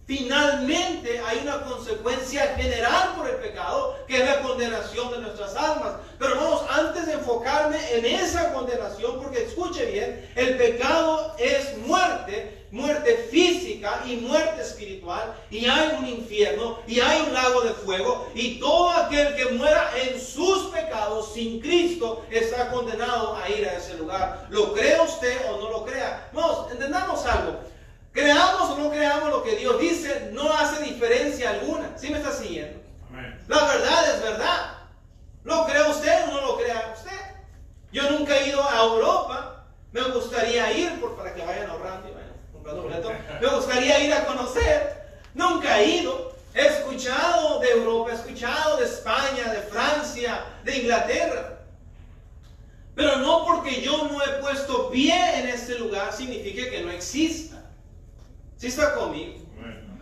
Speaker 5: finalmente hay una consecuencia general por el pecado, que es la condenación de nuestras almas. Pero hermanos, antes de enfocarme en esa condenación, porque escuche bien, el pecado es muerte, muerte física y muerte espiritual, y hay un infierno, y hay un lago de fuego, y todo aquel que muera en sus pecados sin Cristo está condenado a ir a ese lugar. ¿Lo cree usted o no lo crea? Vamos, entendamos algo. Creamos o no creamos lo que Dios dice, no hace diferencia alguna. ¿Sí me está siguiendo? Amén. La verdad es verdad. ¿Lo cree usted o no lo crea usted? Yo nunca he ido a Europa. Me gustaría ir, para que vayan ahorrando y vayan comprando boletos. Me gustaría ir a conocer. Nunca he ido. He escuchado de Europa, he escuchado de España, de Francia, de Inglaterra. Pero no porque yo no he puesto pie en este lugar significa que no exista. ¿Sí está conmigo?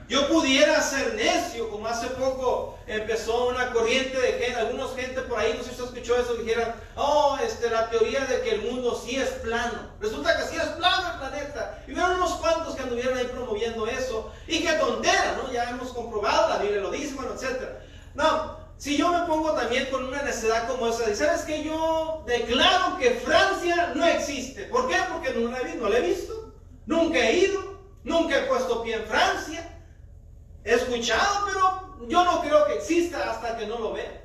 Speaker 5: Yo pudiera ser necio, como hace poco empezó una corriente de gente, algunos gente por ahí, no sé si usted escuchó eso, dijeran, la teoría de que el mundo sí es plano. Resulta que sí es plano el planeta. Y vieron unos cuantos que anduvieron ahí promoviendo eso. Y qué tontera, ¿no? Ya hemos comprobado, la Biblia lo dice, bueno, etc. No, si yo me pongo también con una necedad como esa, y ¿sabes qué? Yo declaro que Francia no existe. ¿Por qué? Porque no la he visto, nunca he ido. Nunca he puesto pie en Francia. He escuchado, pero yo no creo que exista hasta que no lo vea.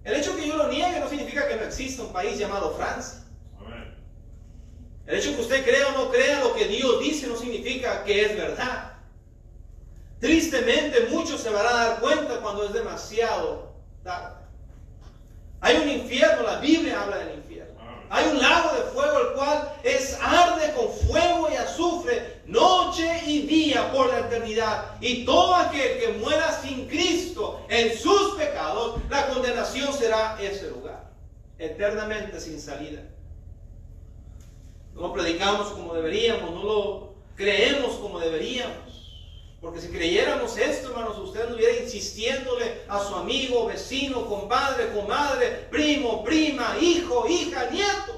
Speaker 5: El hecho que yo lo niegue no significa que no exista un país llamado Francia. El hecho que usted crea o no crea lo que Dios dice no significa que es verdad. Tristemente, muchos se van a dar cuenta cuando es demasiado tarde. Hay un infierno, la Biblia habla del infierno. Hay un lago de fuego, el cual arde con fuego y azufre, noche y día por la eternidad. Y todo aquel que muera sin Cristo en sus pecados, la condenación será ese lugar, eternamente sin salida. No lo predicamos como deberíamos, no lo creemos como deberíamos. Porque si creyéramos esto, hermanos, usted anduviera insistiéndole a su amigo, vecino, compadre, comadre, primo, prima, hijo, hija, nietos,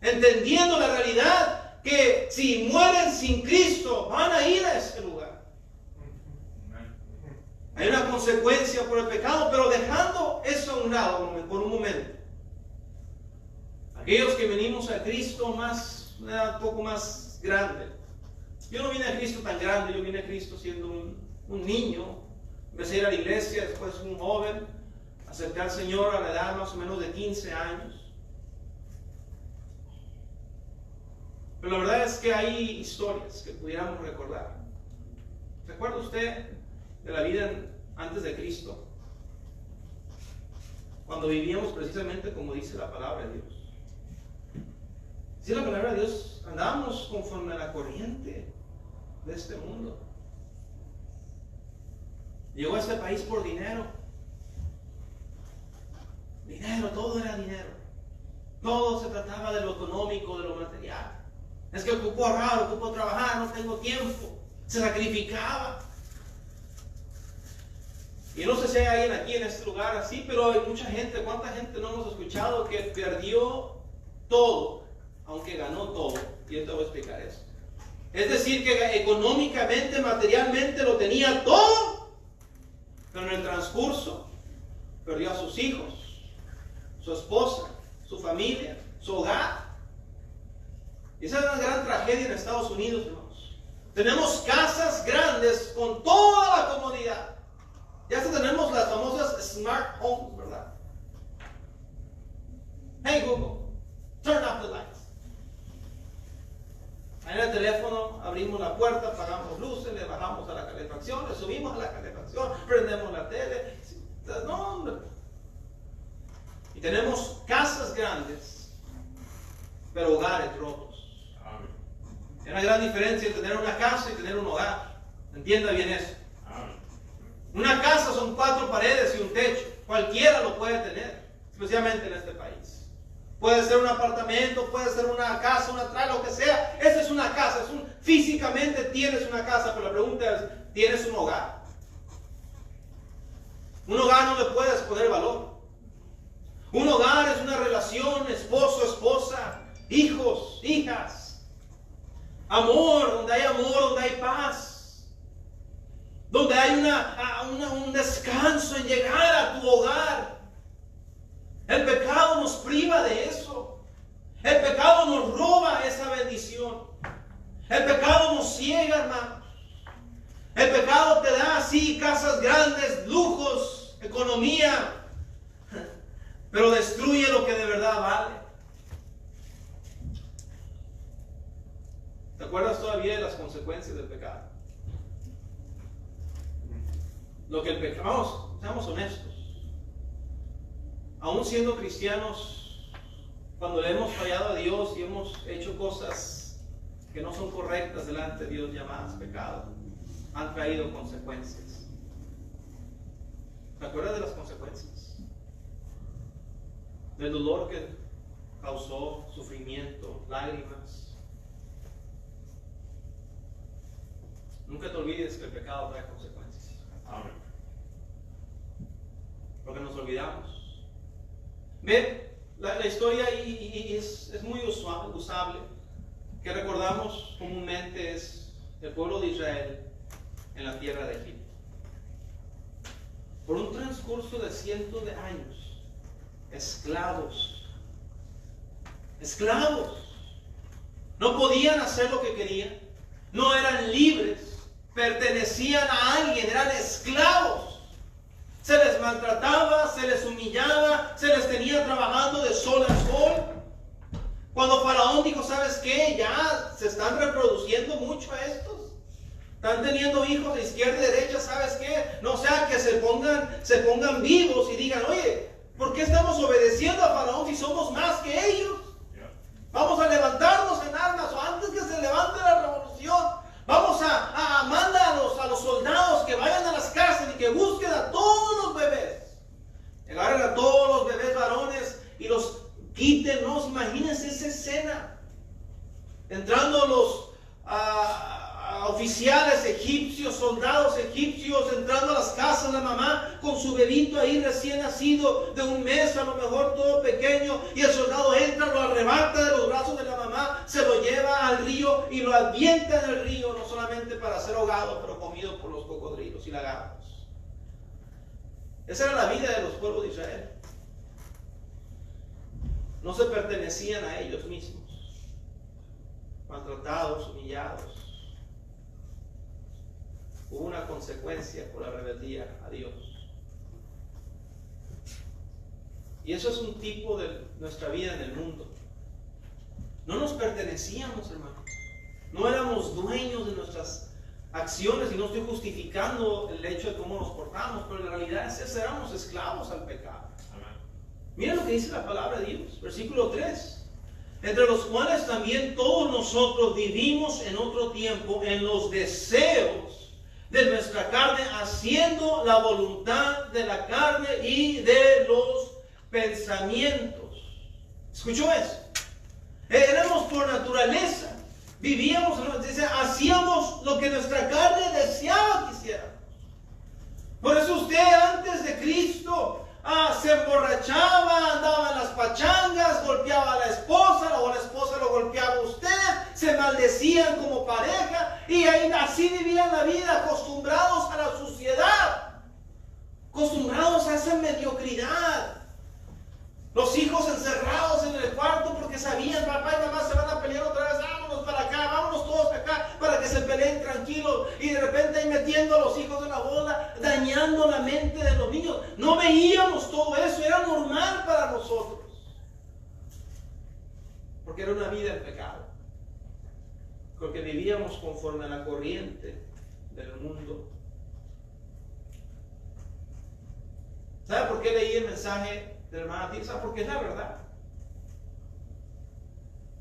Speaker 5: entendiendo la realidad que si mueren sin Cristo van a ir a ese lugar. Hay una consecuencia por el pecado, pero dejando eso a un lado por un momento. Aquellos que venimos a Cristo un poco más grande. Yo no vine a Cristo tan grande, yo vine a Cristo siendo un niño. Empecé a ir a la iglesia, después un joven. Acepté al Señor a la edad más o menos de 15 años. Pero la verdad es que hay historias que pudiéramos recordar. ¿Se acuerda usted de la vida antes de Cristo? Cuando vivíamos precisamente como dice la palabra de Dios. Dice la palabra de Dios, andábamos conforme a la corriente de este mundo. Llegó a este país por dinero. Dinero, todo era dinero. Todo se trataba de lo económico, de lo material. Es que ocupo ahorrar, ocupo trabajar, no tengo tiempo. Se sacrificaba. Y no sé si hay alguien aquí en este lugar así, pero hay mucha gente. ¿Cuánta gente no hemos escuchado que perdió todo, aunque ganó todo? Y yo te voy a explicar eso. Es decir, que económicamente, materialmente lo tenía todo, pero en el transcurso perdió a sus hijos, su esposa, su familia, su hogar. Y esa es una gran tragedia en Estados Unidos, hermanos. Tenemos casas grandes con toda la comodidad. Ya hasta tenemos las famosas smart homes, ¿verdad? Hey Google, turn off the lights. Ahí en el teléfono abrimos la puerta, apagamos luces, le bajamos a la calefacción, le subimos a la calefacción, prendemos la tele. No, hombre. Y tenemos casas grandes, pero hogares rotos. Hay una gran diferencia entre tener una casa y tener un hogar. Entienda bien eso.
Speaker 1: Amén.
Speaker 5: Una casa son 4 paredes y un techo. Cualquiera lo puede tener, especialmente en este país. Puede ser un apartamento, puede ser una casa, una trailer, lo que sea. Esa es una casa. Físicamente tienes una casa, pero la pregunta es, ¿tienes un hogar? Un hogar no le puedes poner valor. Un hogar es una relación, esposo, esposa, hijos, hijas. Amor, donde hay paz. Donde hay un descanso en llegar a tu hogar. El pecado nos priva de eso. El pecado nos roba esa bendición. El pecado nos ciega, hermano. El pecado te da así casas grandes, lujos, economía, pero destruye lo que de verdad vale. ¿Te acuerdas todavía de las consecuencias del pecado? Lo que el pecado, vamos, seamos honestos. Aún siendo cristianos, cuando le hemos fallado a Dios y hemos hecho cosas que no son correctas delante de Dios, llamadas pecado, han traído consecuencias. ¿Te acuerdas de las consecuencias? Del dolor que causó, sufrimiento, lágrimas. Nunca te olvides que el pecado trae consecuencias.
Speaker 1: Amén.
Speaker 5: Porque nos olvidamos. Ve, la historia y es muy usable. Que recordamos comúnmente es el pueblo de Israel en la tierra de Egipto. Por un transcurso de cientos de años, esclavos. No podían hacer lo que querían. No eran libres. Pertenecían a alguien. Eran esclavos. Se les maltrataba, se les humillaba, se les tenía trabajando de sol a sol. Cuando Faraón dijo, ¿sabes qué? Ya se están reproduciendo mucho estos. Están teniendo hijos de izquierda y derecha, ¿sabes qué? No sea que se pongan vivos y digan, oye, ¿por qué estamos obedeciendo a Faraón si somos más que ellos? Vamos a levantarnos en armas, o antes que se levante la revolución, vamos a mandar a los soldados que vayan a las casas y que busquen a todos los bebés. Agarren a todos los bebés varones y los quiten, ¿no? Imagínense esa escena. Entrando los oficiales egipcios, soldados egipcios, entrando a las casas, la mamá con su bebito ahí recién nacido, de un mes, a lo mejor todo pequeño, y el soldado entra, lo arrebata de los brazos de la mamá, se lo lleva al río y lo avienta en el río, no solamente para ser ahogado, pero comido por los cocodrilos y lagartos. Esa era la vida de los pueblos de Israel. No se pertenecían a ellos mismos, maltratados, humillados. Hubo una consecuencia por la rebeldía a Dios. Y eso es un tipo de nuestra vida en el mundo. No nos pertenecíamos, hermanos. No éramos dueños de nuestras acciones, y no estoy justificando el hecho de cómo nos portamos, pero en realidad éramos esclavos al pecado. Mira lo que dice la palabra de Dios, versículo 3. Entre los cuales también todos nosotros vivimos en otro tiempo en los deseos de nuestra carne, haciendo la voluntad de la carne y de los pensamientos. ¿Escuchó eso? Éramos por naturaleza, vivíamos, dice, hacíamos lo que nuestra carne deseaba que hiciéramos. Por eso usted antes de Cristo se emborrachaba, andaba en las pachangas, golpeaba a la esposa, o la esposa lo golpeaba a usted, se maldecían como pareja, y así vivían la vida, acostumbrados a la suciedad, acostumbrados a esa mediocridad. Los hijos encerrados en el cuarto porque sabían, papá y mamá se van a pelear otra vez, vámonos para acá, vámonos todos acá, para que se peleen tranquilos, y de repente ahí metiendo a los hijos en la bola, dañando la mente de los niños. No veíamos todo eso, era normal para nosotros, porque era una vida en pecado, porque vivíamos conforme a la corriente del mundo. ¿Sabe por qué leí el mensaje de la hermana Tirsa? Porque es la verdad.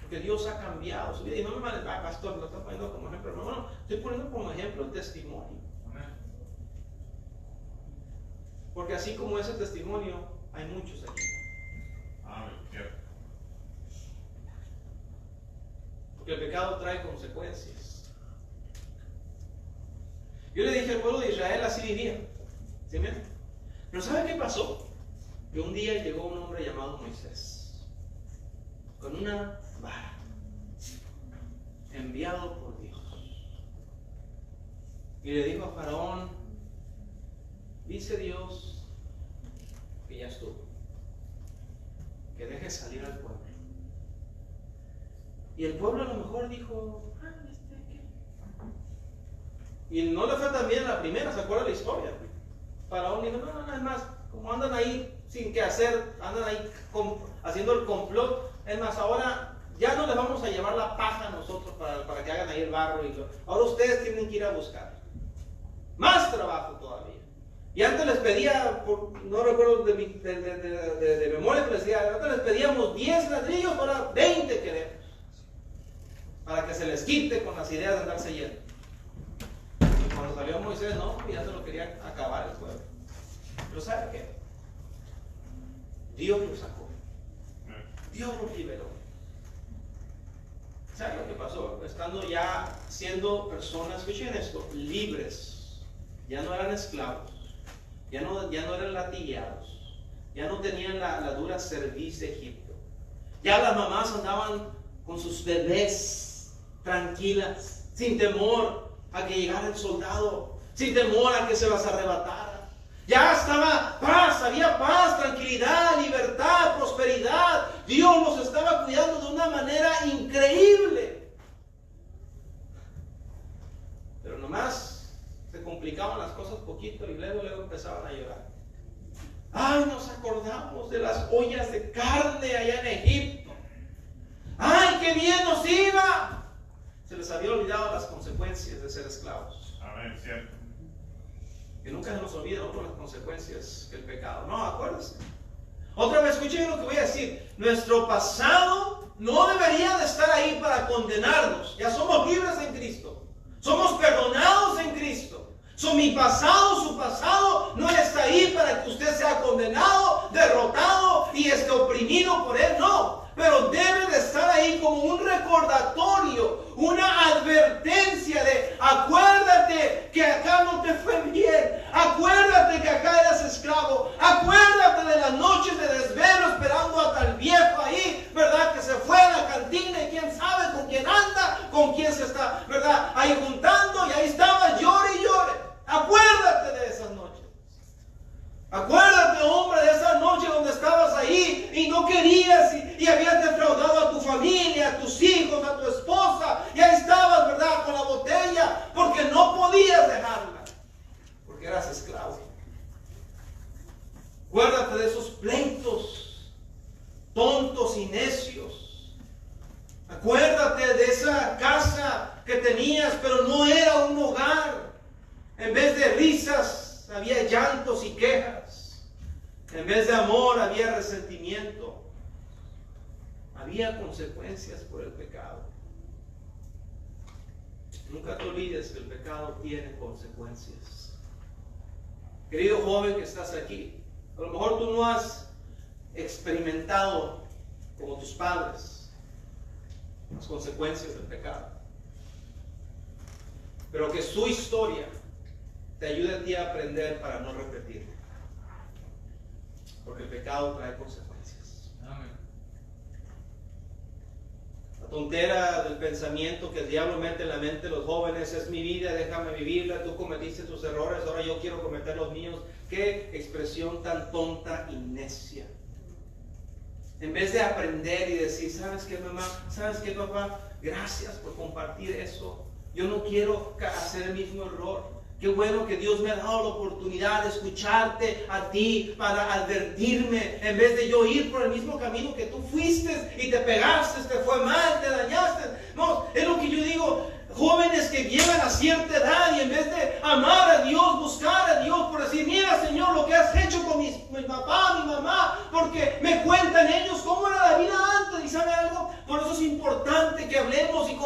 Speaker 5: Porque Dios ha cambiado su vida. Y no me males, pastor, lo está poniendo como ejemplo. No, no, estoy poniendo como ejemplo el testimonio. Porque así como ese testimonio, hay muchos aquí.
Speaker 1: Amén. Cierto.
Speaker 5: Porque el pecado trae consecuencias. Yo le dije al pueblo de Israel, así vivía. ¿Sí, me? Pero ¿sabe qué pasó? Que un día llegó un hombre llamado Moisés, con una vara, enviado por Dios. Y le dijo a Faraón, dice Dios que ya estuvo, que deje salir al pueblo. Y el pueblo a lo mejor dijo, ¿qué? Y no le fue tan bien a la primera, ¿se acuerda la historia? Faraón dijo, no, es más, como andan ahí sin qué hacer, andan ahí haciendo el complot, es más, ahora ya no les vamos a llevar la paja a nosotros para que hagan ahí el barro, ahora ustedes tienen que ir a buscar más trabajo todavía. Y antes les pedía, no recuerdo de memoria, pero decía, antes les pedíamos 10 ladrillos, ahora 20 queremos, para que se les quite con las ideas de andarse yendo. Y cuando salió Moisés, no, ya se lo querían acabar el pueblo. Pero ¿sabe qué? Dios lo sacó. Dios lo liberó. ¿Sabe lo que pasó? Estando ya siendo personas, escuchen esto, libres. Ya no eran esclavos. Ya no eran latigados. Ya no tenían la dura cerviz de Egipto. Ya las mamás andaban con sus bebés tranquilas, sin temor a que llegara el soldado, sin temor a que se las arrebatara. Ya estaba paz, había paz, tranquilidad, libertad, prosperidad. Dios los estaba cuidando de una manera increíble. Pero nomás se complicaban las cosas poquito y luego empezaban a llorar. Ay, nos acordamos de las ollas de carne allá en Egipto. Ay, qué bien nos iba. Se les había olvidado las consecuencias de ser esclavos.
Speaker 1: Amén, cierto.
Speaker 5: Que nunca se nos olvida por las consecuencias que el pecado. No, acuérdense. Otra vez, escuchen lo que voy a decir. Nuestro pasado no debería de estar ahí para condenarnos. Ya somos libres en Cristo. Somos perdonados en Cristo. Mi pasado, su pasado, no está ahí para que usted sea condenado, derrotado y esté oprimido por él. No. Pero debe de estar ahí como un recordatorio, una advertencia de acuérdate que acá no te fue bien, acuérdate que acá eras esclavo, acuérdate de las noches de desvelo esperando a tal viejo ahí, ¿verdad? Que se fue a la cantina y quién sabe con quién anda, con quién se está, ¿verdad? Ahí juntando y ahí estaba, llore y llore. Acuérdate de esas noches. Acuérdate, hombre, de esa noche donde estabas ahí y no querías y habías defraudado a tu familia, a tus hijos, a tu esposa. Y ahí estabas, ¿verdad? Con la botella porque no podías dejarla. Porque eras esclavo. Acuérdate de esos pleitos tontos y necios. Acuérdate de esa casa que tenías, pero no era un hogar. En vez de risas, había llantos y quejas. En vez de amor, había resentimiento. Había consecuencias por el pecado. Nunca te olvides que el pecado tiene consecuencias. Querido joven que estás aquí, a lo mejor tú no has experimentado como tus padres las consecuencias del pecado. Pero que su historia te ayude a ti a aprender para no repetirlo. Porque el pecado trae consecuencias.
Speaker 2: Amén.
Speaker 5: La tontera del pensamiento que el diablo mete en la mente de los jóvenes es mi vida, déjame vivirla, tú cometiste tus errores, ahora yo quiero cometer los míos. Qué expresión tan tonta y necia. En vez de aprender y decir, ¿sabes qué, mamá? ¿Sabes qué, papá? Gracias por compartir eso. Yo no quiero hacer el mismo error. Qué bueno que Dios me ha dado la oportunidad de escucharte a ti para advertirme, en vez de yo ir por el mismo camino que tú fuiste y te pegaste, te fue mal, te dañaste. No, es lo que yo digo, jóvenes que llegan a cierta edad y en vez de amar a Dios, buscar a Dios por decir, mira Señor lo que has hecho con mi papá, mi mamá, porque me cuentan ellos cómo era la vida antes. Y sabe algo, por eso es importante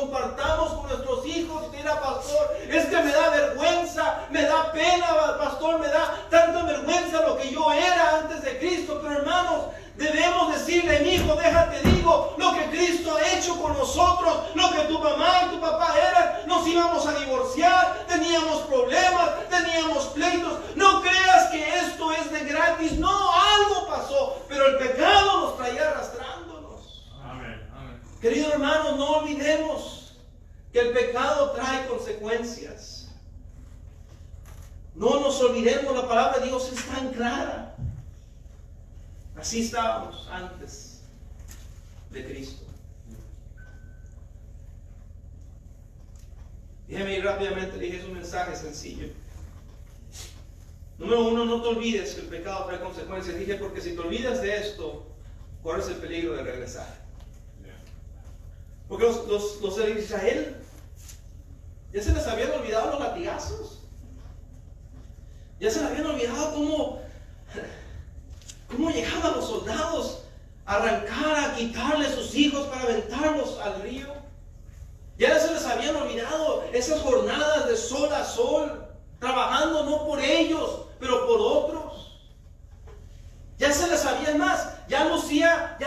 Speaker 5: compartamos con nuestros hijos. Mira, pastor, es que me da vergüenza, me da pena, pastor, me da tanta vergüenza lo que yo era antes de Cristo. Pero hermanos, debemos decirle, mi hijo, déjate digo, lo que Cristo ha hecho con nosotros, lo que tu mamá y tu papá eran. Nos íbamos a divorciar, teníamos problemas, teníamos pleitos. No creas que esto es de gratis, no, algo pasó, pero el pecado nos traía arrastrándonos.
Speaker 1: Amén.
Speaker 5: Queridos hermanos, no olvidemos que el pecado trae consecuencias. No nos olvidemos, la palabra de Dios es tan clara. Así estábamos antes de Cristo. Déjeme ir rápidamente, le dije un mensaje sencillo. Número uno, no te olvides que el pecado trae consecuencias. Dije, porque si te olvidas de esto, corres el peligro de regresar. Porque los de Israel ya se les habían olvidado los latigazos. Ya se les habían olvidado cómo llegaban los soldados a arrancar, a quitarle sus hijos para aventarlos al río. Ya se les habían olvidado esas jornadas de sol a sol, trabajando no por ellos, pero por otros. Ya se les había más, ya lucía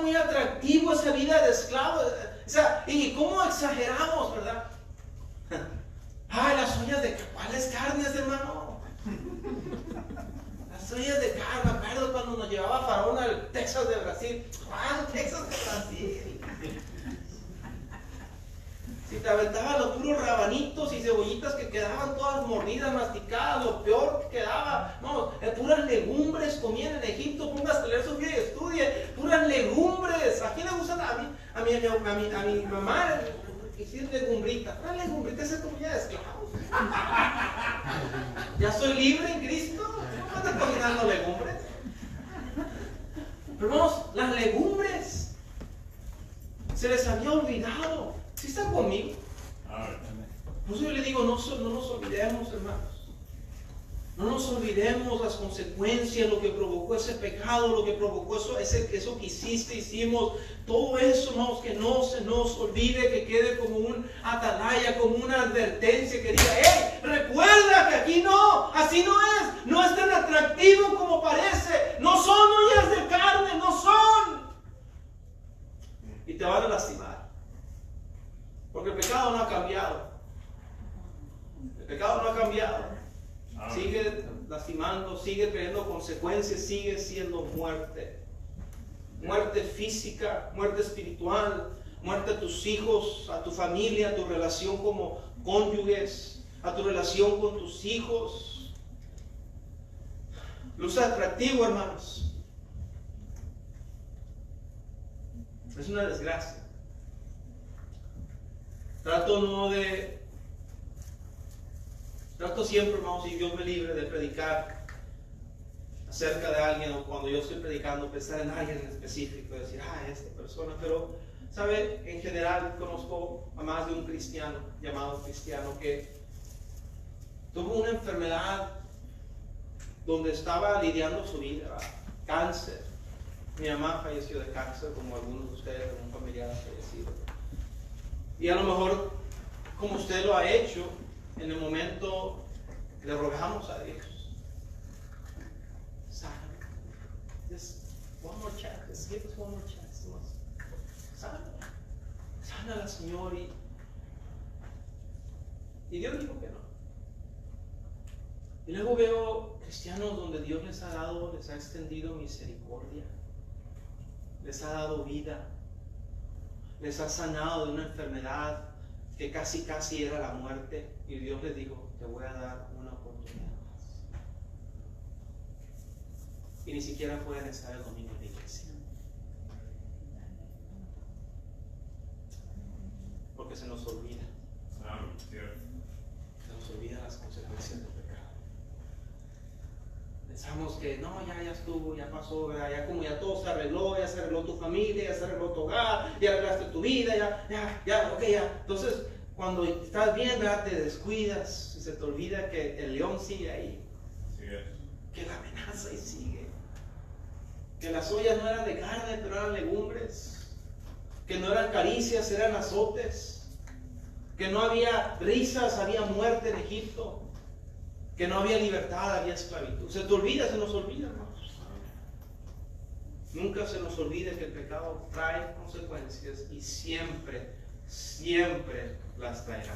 Speaker 5: muy atractivo esa vida de esclavo. O sea, y cómo exageramos, ¿verdad? Ay, las ollas de ¿cuáles carnes, hermano? Las ollas de carne, me acuerdo cuando nos llevaba Faraón al Texas de Brasil. ¿Cuál Texas de Brasil? Si te aventaban los puros rabanitos y cebollitas que quedaban todas mordidas, masticadas, lo peor que quedaba, no, puras legumbres comían en Egipto. Póngase a leer su vida y estudie, puras legumbres. ¿A quién le gustan? A mi mamá, hicieron legumbritas. Una legumbrita se comía de esclavos. Ya soy libre en Cristo, no ando cocinando legumbres. Pero vamos, las legumbres se les había olvidado. ¿Sí están conmigo? Por eso yo le digo, no nos olvidemos, hermanos. No nos olvidemos las consecuencias, lo que provocó ese pecado, lo que provocó eso que hicimos. Todo eso, hermanos, que no se nos olvide, que quede como un atalaya, como una advertencia que diga, ¡hey! Recuerda que aquí no, así no es tan atractivo como parece. No son ollas de carne, no son. Y te van a lastimar. Porque el pecado no ha cambiado. El pecado no ha cambiado. Sigue lastimando, sigue trayendo consecuencias, sigue siendo muerte. Muerte física, muerte espiritual, muerte a tus hijos, a tu familia, a tu relación como cónyuges, a tu relación con tus hijos. Luce atractivo, hermanos. Es una desgracia. Trato siempre, hermanos, y Dios me libre de predicar acerca de alguien, o cuando yo estoy predicando, pensar en alguien en específico, decir, esta persona. Pero, ¿sabe? En general conozco a más de un cristiano, llamado cristiano, que tuvo una enfermedad donde estaba lidiando su vida, cáncer. Mi mamá falleció de cáncer, como algunos de ustedes, algún familiar ha fallecido. Y a lo mejor, como usted lo ha hecho, en el momento le rogamos a Dios, sana, just one more chance, just give us one more chance, sana la Señor. Y Dios dijo que no. Y luego veo cristianos donde Dios les ha extendido misericordia, les ha dado vida, les ha sanado de una enfermedad que casi era la muerte, y Dios les dijo, te voy a dar una oportunidad más. Y ni siquiera pueden estar el domingo en la iglesia, porque se nos olvida. Se nos olvidan las consecuencias del pecado. Pensamos que no, ya estuvo, ya pasó, ¿verdad? Ya todo se arregló, ya se arregló tu familia, ya se arregló tu hogar, ya arreglaste tu vida, ya. Entonces, cuando estás bien, ¿verdad? Te descuidas y se te olvida que el león sigue ahí. Que la amenaza ahí sigue. Que las ollas no eran de carne, pero eran legumbres. Que no eran caricias, eran azotes. que no había risas, había muerte en Egipto, que no había libertad, había esclavitud. Se te olvida, se nos olvida, hermanos. Nunca se nos olvide que el pecado trae consecuencias y siempre, siempre las traerá.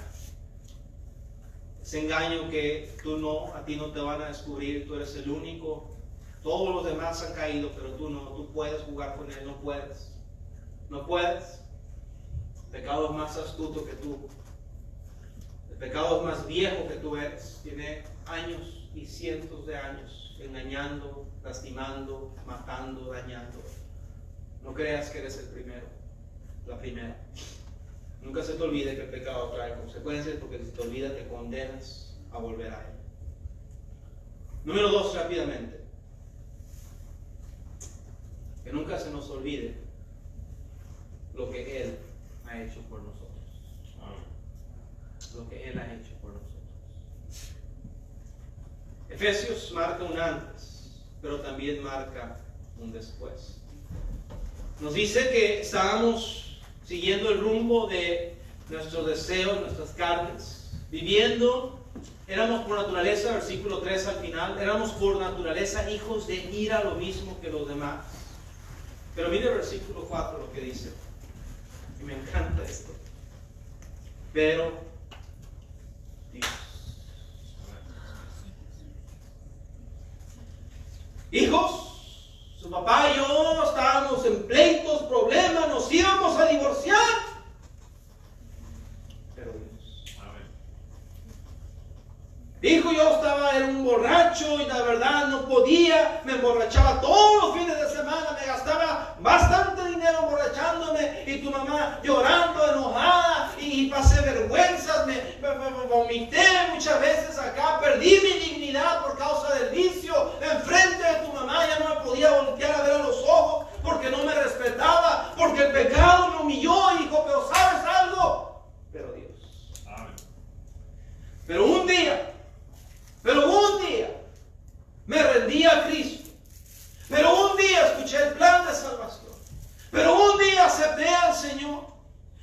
Speaker 5: Ese engaño que a ti no te van a descubrir, tú eres el único. Todos los demás han caído, pero tú no, tú puedes jugar con él, no puedes. No puedes. El pecado es más astuto que tú. El pecado es más viejo que tú eres. Tiene años y cientos de años engañando, lastimando, matando, dañando. No creas que eres el primero, la primera. Nunca se te olvide que el pecado trae consecuencias, porque si te olvida te condenas a volver a él. Número 2, rápidamente. Que nunca se nos olvide lo que Él ha hecho por nosotros. Lo que Él ha hecho por nosotros. Efesios marca un antes, pero también marca un después. Nos dice que estábamos siguiendo el rumbo de nuestros deseos, nuestras carnes, viviendo, éramos por naturaleza, versículo 3 al final, éramos por naturaleza hijos de ira, lo mismo que los demás. Pero mire el versículo 4 lo que dice, y me encanta esto. Pero Dios. Hijos, su papá y yo estábamos en pleitos, problemas, nos íbamos a divorciar. Pero Dios. Hijo, yo era un borracho y la verdad no podía, me emborrachaba todos los fines de semana, me gastaba bastante dinero emborrachándome y tu mamá llorando, enojada y pasé vergüenzas, me vomité muchas veces acá, perdí mi dignidad por causa del vicio, enfrente de tu mamá ya no me podía voltear a ver a los ojos porque no me respetaba, porque el pecado me humilló, hijo, pero ¿sabes algo? Pero Dios. Amén. Pero un día me rendí a Cristo. Pero un día escuché el plan de salvación. Pero un día acepté al Señor.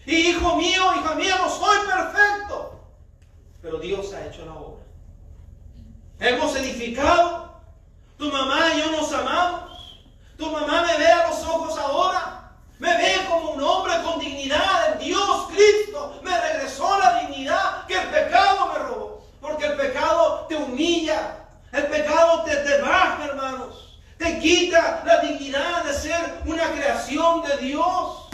Speaker 5: Y hijo mío, hija mía, no soy perfecto. Pero Dios ha hecho la obra. Hemos edificado. Tu mamá y yo nos amamos. Tu mamá me ve a los ojos ahora. Me ve como un hombre con dignidad. En Dios Cristo me regresó la dignidad que el pecado me robó. Porque el pecado te humilla. El pecado te baja, hermanos. Te quita la dignidad de ser una creación de Dios.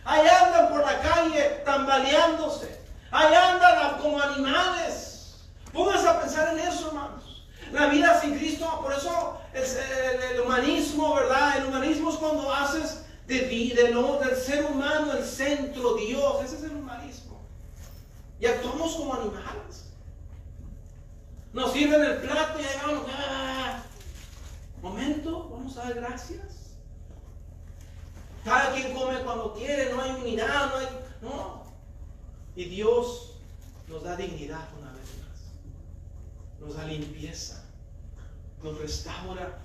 Speaker 5: Ahí andan por la calle tambaleándose. Ahí andan como animales. Pónganse a pensar en eso, hermanos. La vida sin Cristo, por eso es el humanismo, ¿verdad? El humanismo es cuando haces del ser humano el centro Dios. Ese es el humanismo. Y actuamos como animales. Nos sirven el plato y ahí vamos. Momento, vamos a dar gracias. Cada quien come cuando quiere, no hay unidad, no. Y Dios nos da dignidad una vez más. Nos da limpieza. Nos restaura.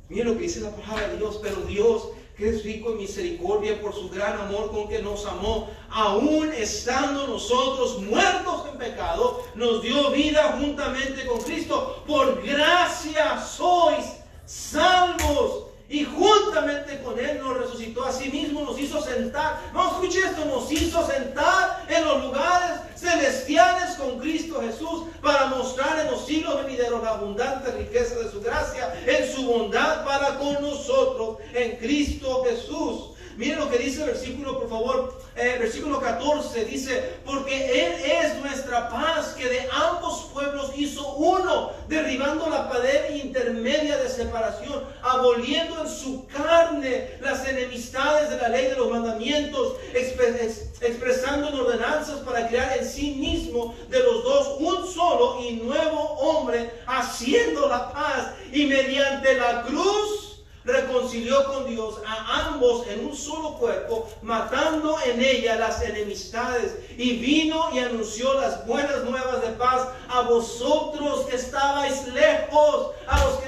Speaker 5: Miren lo que dice la palabra de Dios. Pero Dios, que es rico en misericordia por su gran amor con que nos amó, aún estando nosotros muertos en pecado, nos dio vida juntamente con Cristo. Por gracia sois salvos. Y juntamente con Él nos resucitó. Asimismo nos hizo sentar. No, escuche esto. Nos hizo sentar en los lugares celestiales con Cristo Jesús, para mostrar en los siglos venideros la abundante riqueza de su gracia en su bondad para con nosotros en Cristo Jesús. Miren lo que dice el versículo, por favor. Versículo 14 dice: porque Él es nuestra paz, que de ambos pueblos hizo uno, derribando la pared intermedia de separación, aboliendo en su carne las enemistades de la ley de los mandamientos, expresando en ordenanzas para crear en sí mismo de los dos un solo y nuevo hombre, haciendo la paz, y mediante la cruz reconcilió con Dios a ambos en un solo cuerpo, matando en ella las enemistades, y vino y anunció las buenas nuevas de paz a vosotros que estabais lejos,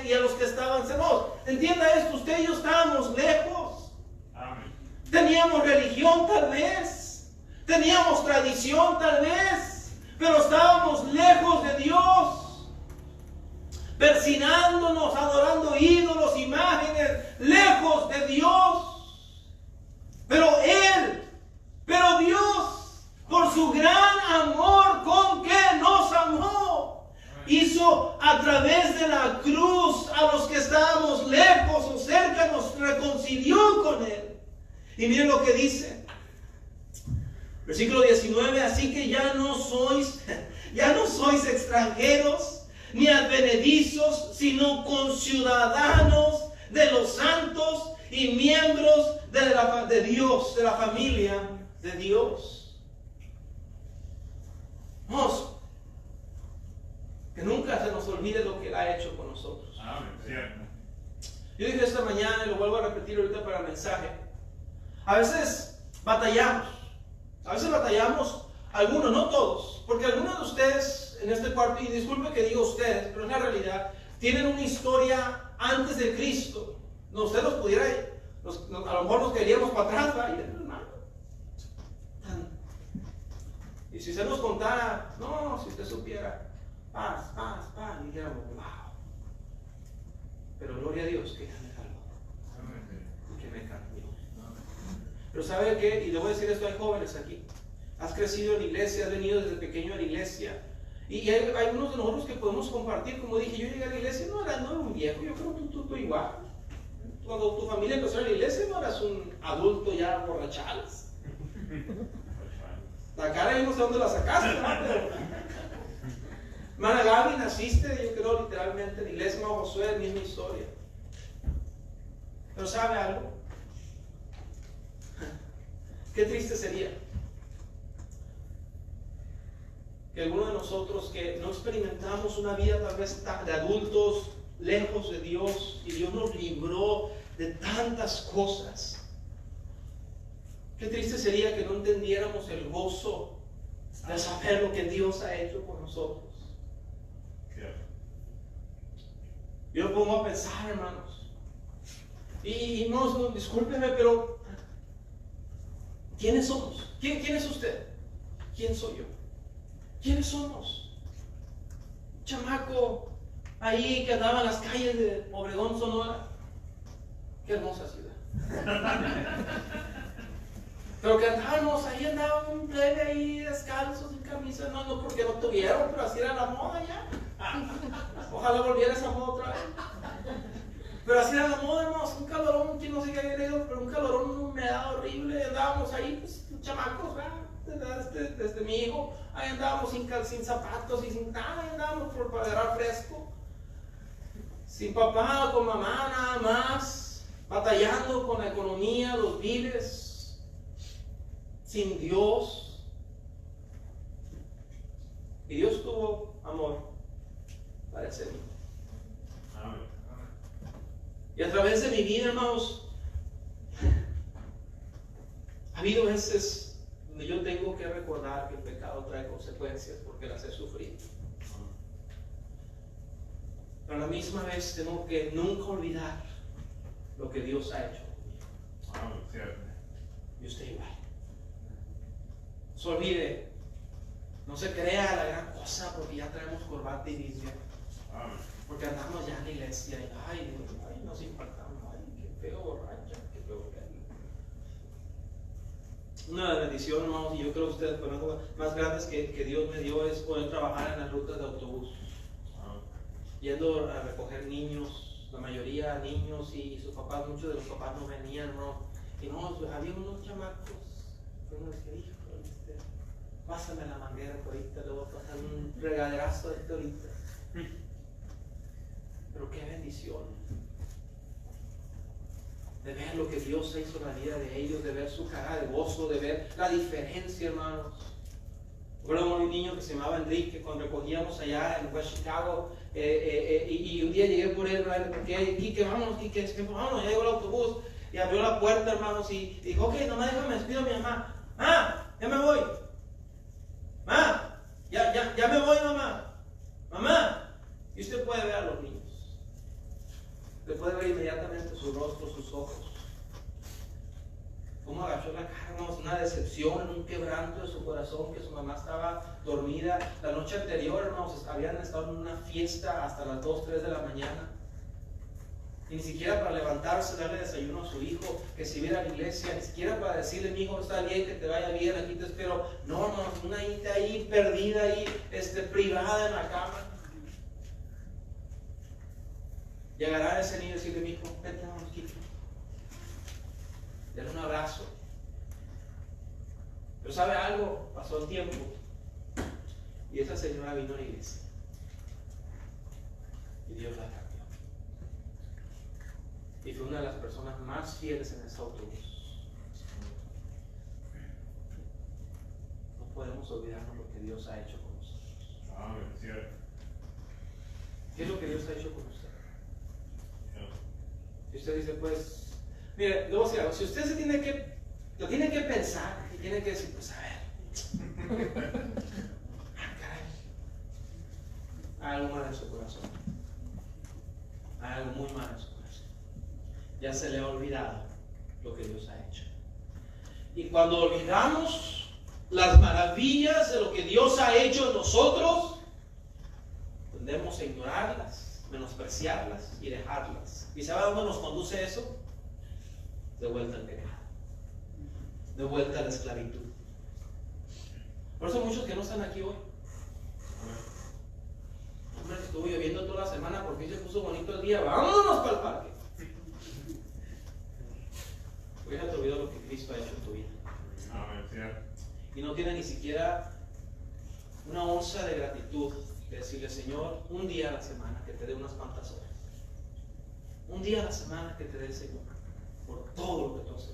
Speaker 5: y a los que estaban cercanos. Entienda esto, usted y yo estábamos lejos. Amén. Teníamos religión tal vez, Teníamos tradición tal vez, pero estábamos lejos de Dios, persinándonos, adorando ídolos, imágenes, lejos de Dios. Pero Dios, por su gran amor con que nos amó, hizo a través de la cruz a los que estábamos lejos o cerca, nos reconcilió con Él. Y miren lo que dice, versículo 19: así que ya no sois extranjeros ni advenedizos, sino conciudadanos de los santos y miembros de Dios, de la familia de Dios. Vamos, que nunca se nos olvide lo que Él ha hecho con nosotros. Yo dije esta mañana y lo vuelvo a repetir ahorita para el mensaje. A veces batallamos, algunos, no todos, porque algunos de ustedes en este cuarto, y disculpe que diga ustedes, pero es la realidad, tienen una historia antes de Cristo. No, usted los pudiera, a lo mejor nos queríamos para atrás, ¿va? Y si se nos contara, no, si usted supiera, paz, y dijéramos, wow. Pero gloria a Dios que ya me salvó, que me cambió. Pero ¿sabe qué? Y le voy a decir esto, hay jóvenes aquí. Has crecido en la iglesia, has venido desde pequeño a la iglesia. Y hay unos de nosotros que podemos compartir. Como dije, yo llegué a la iglesia, no era un viejo, yo creo que tú igual. Cuando tu familia empezó en la iglesia, no eras un adulto ya borrachales. La cara yo no sé dónde la sacaste, ¿no? Pero... Hermana Gaby, naciste, yo creo, literalmente en la iglesia. Hermano Josué, misma historia. Pero ¿sabe algo? Qué triste sería que algunos de nosotros que no experimentamos una vida tal vez de adultos lejos de Dios, y Dios nos libró de tantas cosas. Qué triste sería que no entendiéramos el gozo de saber lo que Dios ha hecho por nosotros. Yo me pongo a pensar, hermanos, y no, discúlpeme, pero ¿quiénes somos? ¿Quién es usted? ¿Quién soy yo? ¿Quiénes somos? Un chamaco ahí que andaba en las calles de Obregón, Sonora. Qué hermosa ciudad. Pero que andábamos ahí, andaba un plebe ahí descalzo, sin camisa. No porque no tuvieron, pero así era la moda ya. Ojalá volviera esa moda otra vez. Pero así era la moda, hermanos. Un calorón, que no sé qué había leído, pero un calorón, una humedad horrible. Andábamos ahí, pues, chamacos, ¿verdad? Desde mi hijo, ahí andábamos sin zapatos y sin nada, ahí andábamos para agarrar fresco. Sin papá o con mamá, nada más. Batallando con la economía, los viles. Sin Dios. Y Dios tuvo amor para ese niño. Y a través de mi vida, hermanos, ha habido veces donde yo tengo que recordar que el pecado trae consecuencias porque las he sufrido. Pero a la misma vez tengo que nunca olvidar lo que Dios ha hecho. Y usted igual. No se olvide, no se crea la gran cosa porque ya traemos corbata y vicio. Porque andamos ya en la iglesia y ay, nos impactamos, ay, qué feo borracha, qué feo que... Una bendición, hermanos, y yo creo que ustedes, por algo más grandes que Dios me dio es poder trabajar en las rutas de autobús. Yendo a recoger niños, la mayoría niños, y sus papás, muchos de los papás no venían, ¿no? Y no, había unos chamacos, que uno decía, hijo, pásame la manguera que ahorita, le voy a pasar un regaderazo de esto ahorita. Pero qué bendición de ver lo que Dios hizo en la vida de ellos, de ver su cara de gozo, de ver la diferencia, hermanos. Recuerdo un niño que se llamaba Enrique, cuando recogíamos allá en West Chicago, y un día llegué por él, porque Quique, vámonos, vámonos, ya llegó el autobús, y abrió la puerta, hermanos, y dijo, ok, nomás déjame, despido a mi mamá. Ya me voy. Ya me voy, mamá. Mamá. Y usted puede ver a los niños. Usted puede ver inmediatamente su rostro, sus ojos. cómo agachó la cara, hermanos, una decepción, un quebranto de su corazón, que su mamá estaba dormida. La noche anterior, hermanos, habían estado en una fiesta hasta las 2, 3 de la mañana. Y ni siquiera para levantarse, darle desayuno a su hijo, que se viera a la iglesia, ni siquiera para decirle, mi hijo, está bien, que te vaya bien, aquí te espero. No, no, una hija ahí perdida, ahí, privada en la cama. Llegará ese niño y decirle, mi hijo, vete, vamos, quito. Dale un abrazo. Pero ¿sabe algo? Pasó el tiempo y esa señora vino a la iglesia y Dios la cambió. Y fue una de las personas más fieles en ese autobús. No podemos olvidarnos lo que Dios ha hecho con nosotros.
Speaker 1: Amén, cierto.
Speaker 5: ¿Qué es lo que Dios ha hecho con usted? Y usted dice, pues, mire, luego si usted lo tiene que pensar y tiene que decir, pues a ver, caray, hay algo mal en su corazón, hay algo muy mal en su corazón. Ya se le ha olvidado lo que Dios ha hecho. Y cuando olvidamos las maravillas de lo que Dios ha hecho en nosotros, tendemos a ignorarlas, menospreciarlas y dejarlas. ¿Y sabe a dónde nos conduce eso? De vuelta al pecado, de vuelta a la esclavitud. Por eso muchos que no están aquí hoy. Hombre, estuvo lloviendo toda la semana, porque se puso bonito el día, vámonos para el parque. Hoy ya te olvidó lo que Cristo ha hecho en tu vida.
Speaker 1: Amén, cierto.
Speaker 5: Y no tiene ni siquiera una onza de gratitud de decirle, Señor, un día a la semana que te dé unas cuantas horas. Un día a la semana que te dé el Señor por todo lo que tú has hecho.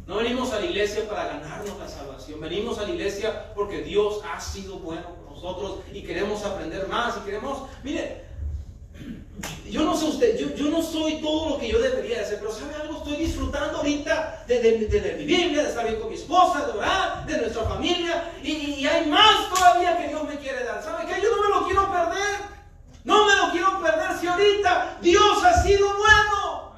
Speaker 5: No venimos a la iglesia para ganarnos la salvación. Venimos a la iglesia porque Dios ha sido bueno con nosotros y queremos aprender más y queremos, mire, yo no sé usted, yo no soy todo lo que yo debería de ser, pero ¿sabe algo? Estoy disfrutando ahorita de mi Biblia, de estar bien con mi esposa, de orar, de nuestra familia, y hay más todavía que Dios me quiere dar. ¿Sabe qué? Yo no me lo quiero perder. No me lo quiero perder si ahorita Dios ha sido bueno.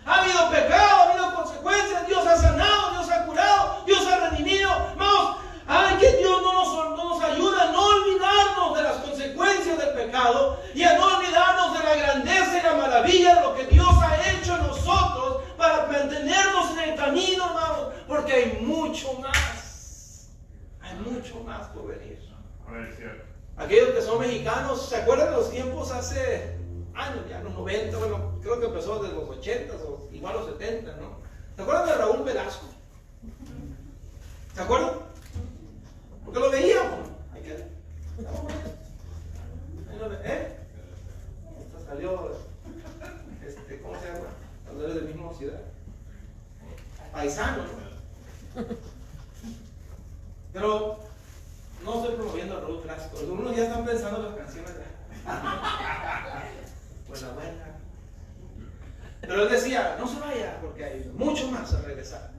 Speaker 5: Ha habido pecado, ha habido consecuencias, Dios ha sanado, Dios ha curado, Dios ha redimido. Vamos, ay, que Dios no nos ayuda a no olvidarnos de las consecuencias del pecado y a no olvidarnos de la grandeza y la maravilla de lo que Dios ha hecho en nosotros para mantenernos en el camino, hermanos, porque hay mucho más por venir.
Speaker 1: A ver, cierto.
Speaker 5: Aquellos que son mexicanos, ¿se acuerdan de los tiempos hace años, ya los 90, bueno, creo que empezó desde los 80 o igual los 70, ¿no? ¿Se acuerdan de Raúl Velasco? ¿Se acuerdan? Porque lo veíamos. Hasta salió, ¿cómo se llama? Cuando eres de la misma ciudad. Paisano, ¿no? Pero no estoy promoviendo a Raúl Velasco. Algunos ya están pensando en las canciones de buena. Pero él decía, no se vaya, porque hay mucho más a regresar.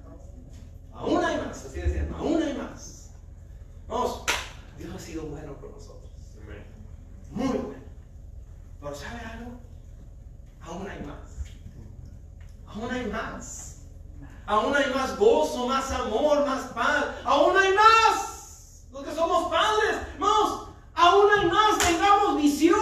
Speaker 5: Aún hay más, así decían, aún hay más. Vamos, Dios ha sido bueno con nosotros. Muy bueno. Pero ¿sabe algo? Aún hay más. Aún hay más. Aún hay más gozo, más amor, más paz. Aún hay más. Los que somos padres, vamos, aún hay más. Tengamos visión.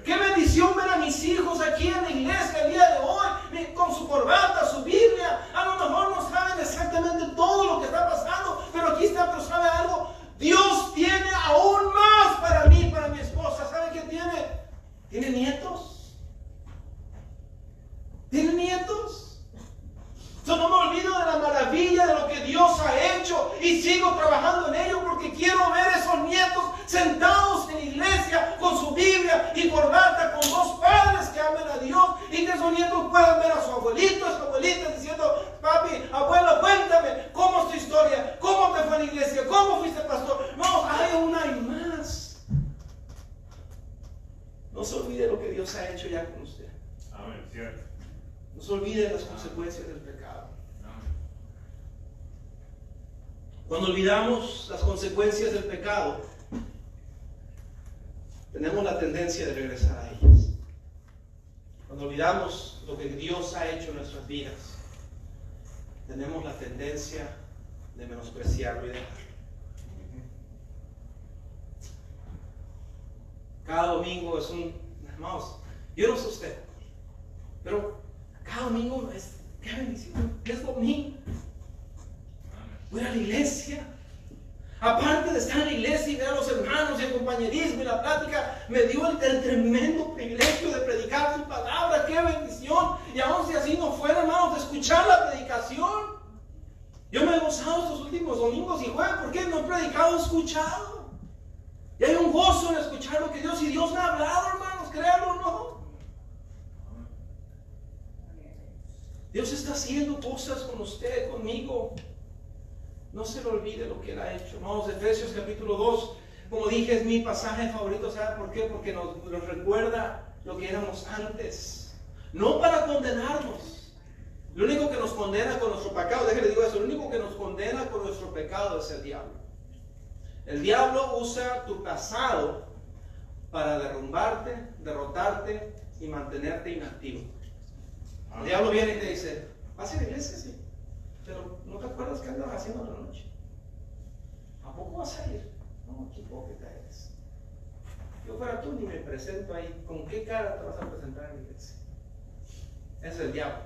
Speaker 5: Qué bendición ver a mis hijos aquí en la iglesia el día de hoy, con su corbata, su Biblia. A lo mejor no saben exactamente todo lo que está pasando, pero aquí está. Pero ¿sabe algo? Dios tiene aún más para mí, para mi esposa. ¿Sabe qué tiene? ¿Tiene nietos? ¿Tiene nietos? Yo no me olvido de la maravilla de lo que Dios ha hecho y sigo trabajando en ello porque quiero ver esos nietos sentados en la iglesia con su Biblia y corbata, con dos padres que amen a Dios y que esos nietos puedan ver a su abuelito, a su abuelita diciendo, papi, abuelo, cuéntame, ¿cómo es tu historia? ¿Cómo te fue en la iglesia? ¿Cómo fuiste pastor? No, hay más. No se olvide lo que Dios ha hecho ya con usted.
Speaker 1: Amén, cierto.
Speaker 5: No se olvide de las consecuencias del pecado. Cuando olvidamos las consecuencias del pecado, tenemos la tendencia de regresar a ellas. Cuando olvidamos lo que Dios ha hecho en nuestras vidas, tenemos la tendencia de menospreciarlo y dejarlo. Cada domingo es hermanos, yo no sé usted, pero cada domingo es, qué bendición, es domingo. Voy a la iglesia. Aparte de estar en la iglesia y ver a los hermanos y el compañerismo y la plática, me dio el tremendo privilegio de predicar su palabra. ¡Qué bendición! Y aún si así no fuera, hermanos, de escuchar la predicación. Yo me he gozado estos últimos domingos y jueves porque no he predicado, he escuchado. Y hay un gozo en escuchar lo que Dios, y Dios me ha hablado, hermanos, créanlo o no. Dios está haciendo cosas con usted, conmigo. No se le olvide lo que Él ha hecho. Vamos, Efesios capítulo 2, como dije, es mi pasaje favorito. ¿Sabe por qué? Porque nos recuerda lo que éramos antes. No para condenarnos. Lo único que nos condena con nuestro pecado, déjale digo eso, lo único que nos condena con nuestro pecado es el diablo. El diablo usa tu pasado para derrumbarte, derrotarte y mantenerte inactivo. El diablo viene y te dice, ¿vas a ir a la iglesia? Sí. Pero ¿no te acuerdas que andas haciendo la noche? ¿A poco vas a ir? No, qué hipócrita eres. Yo fuera tú ni me presento ahí. ¿Con qué cara te vas a presentar en la iglesia? Es el diablo.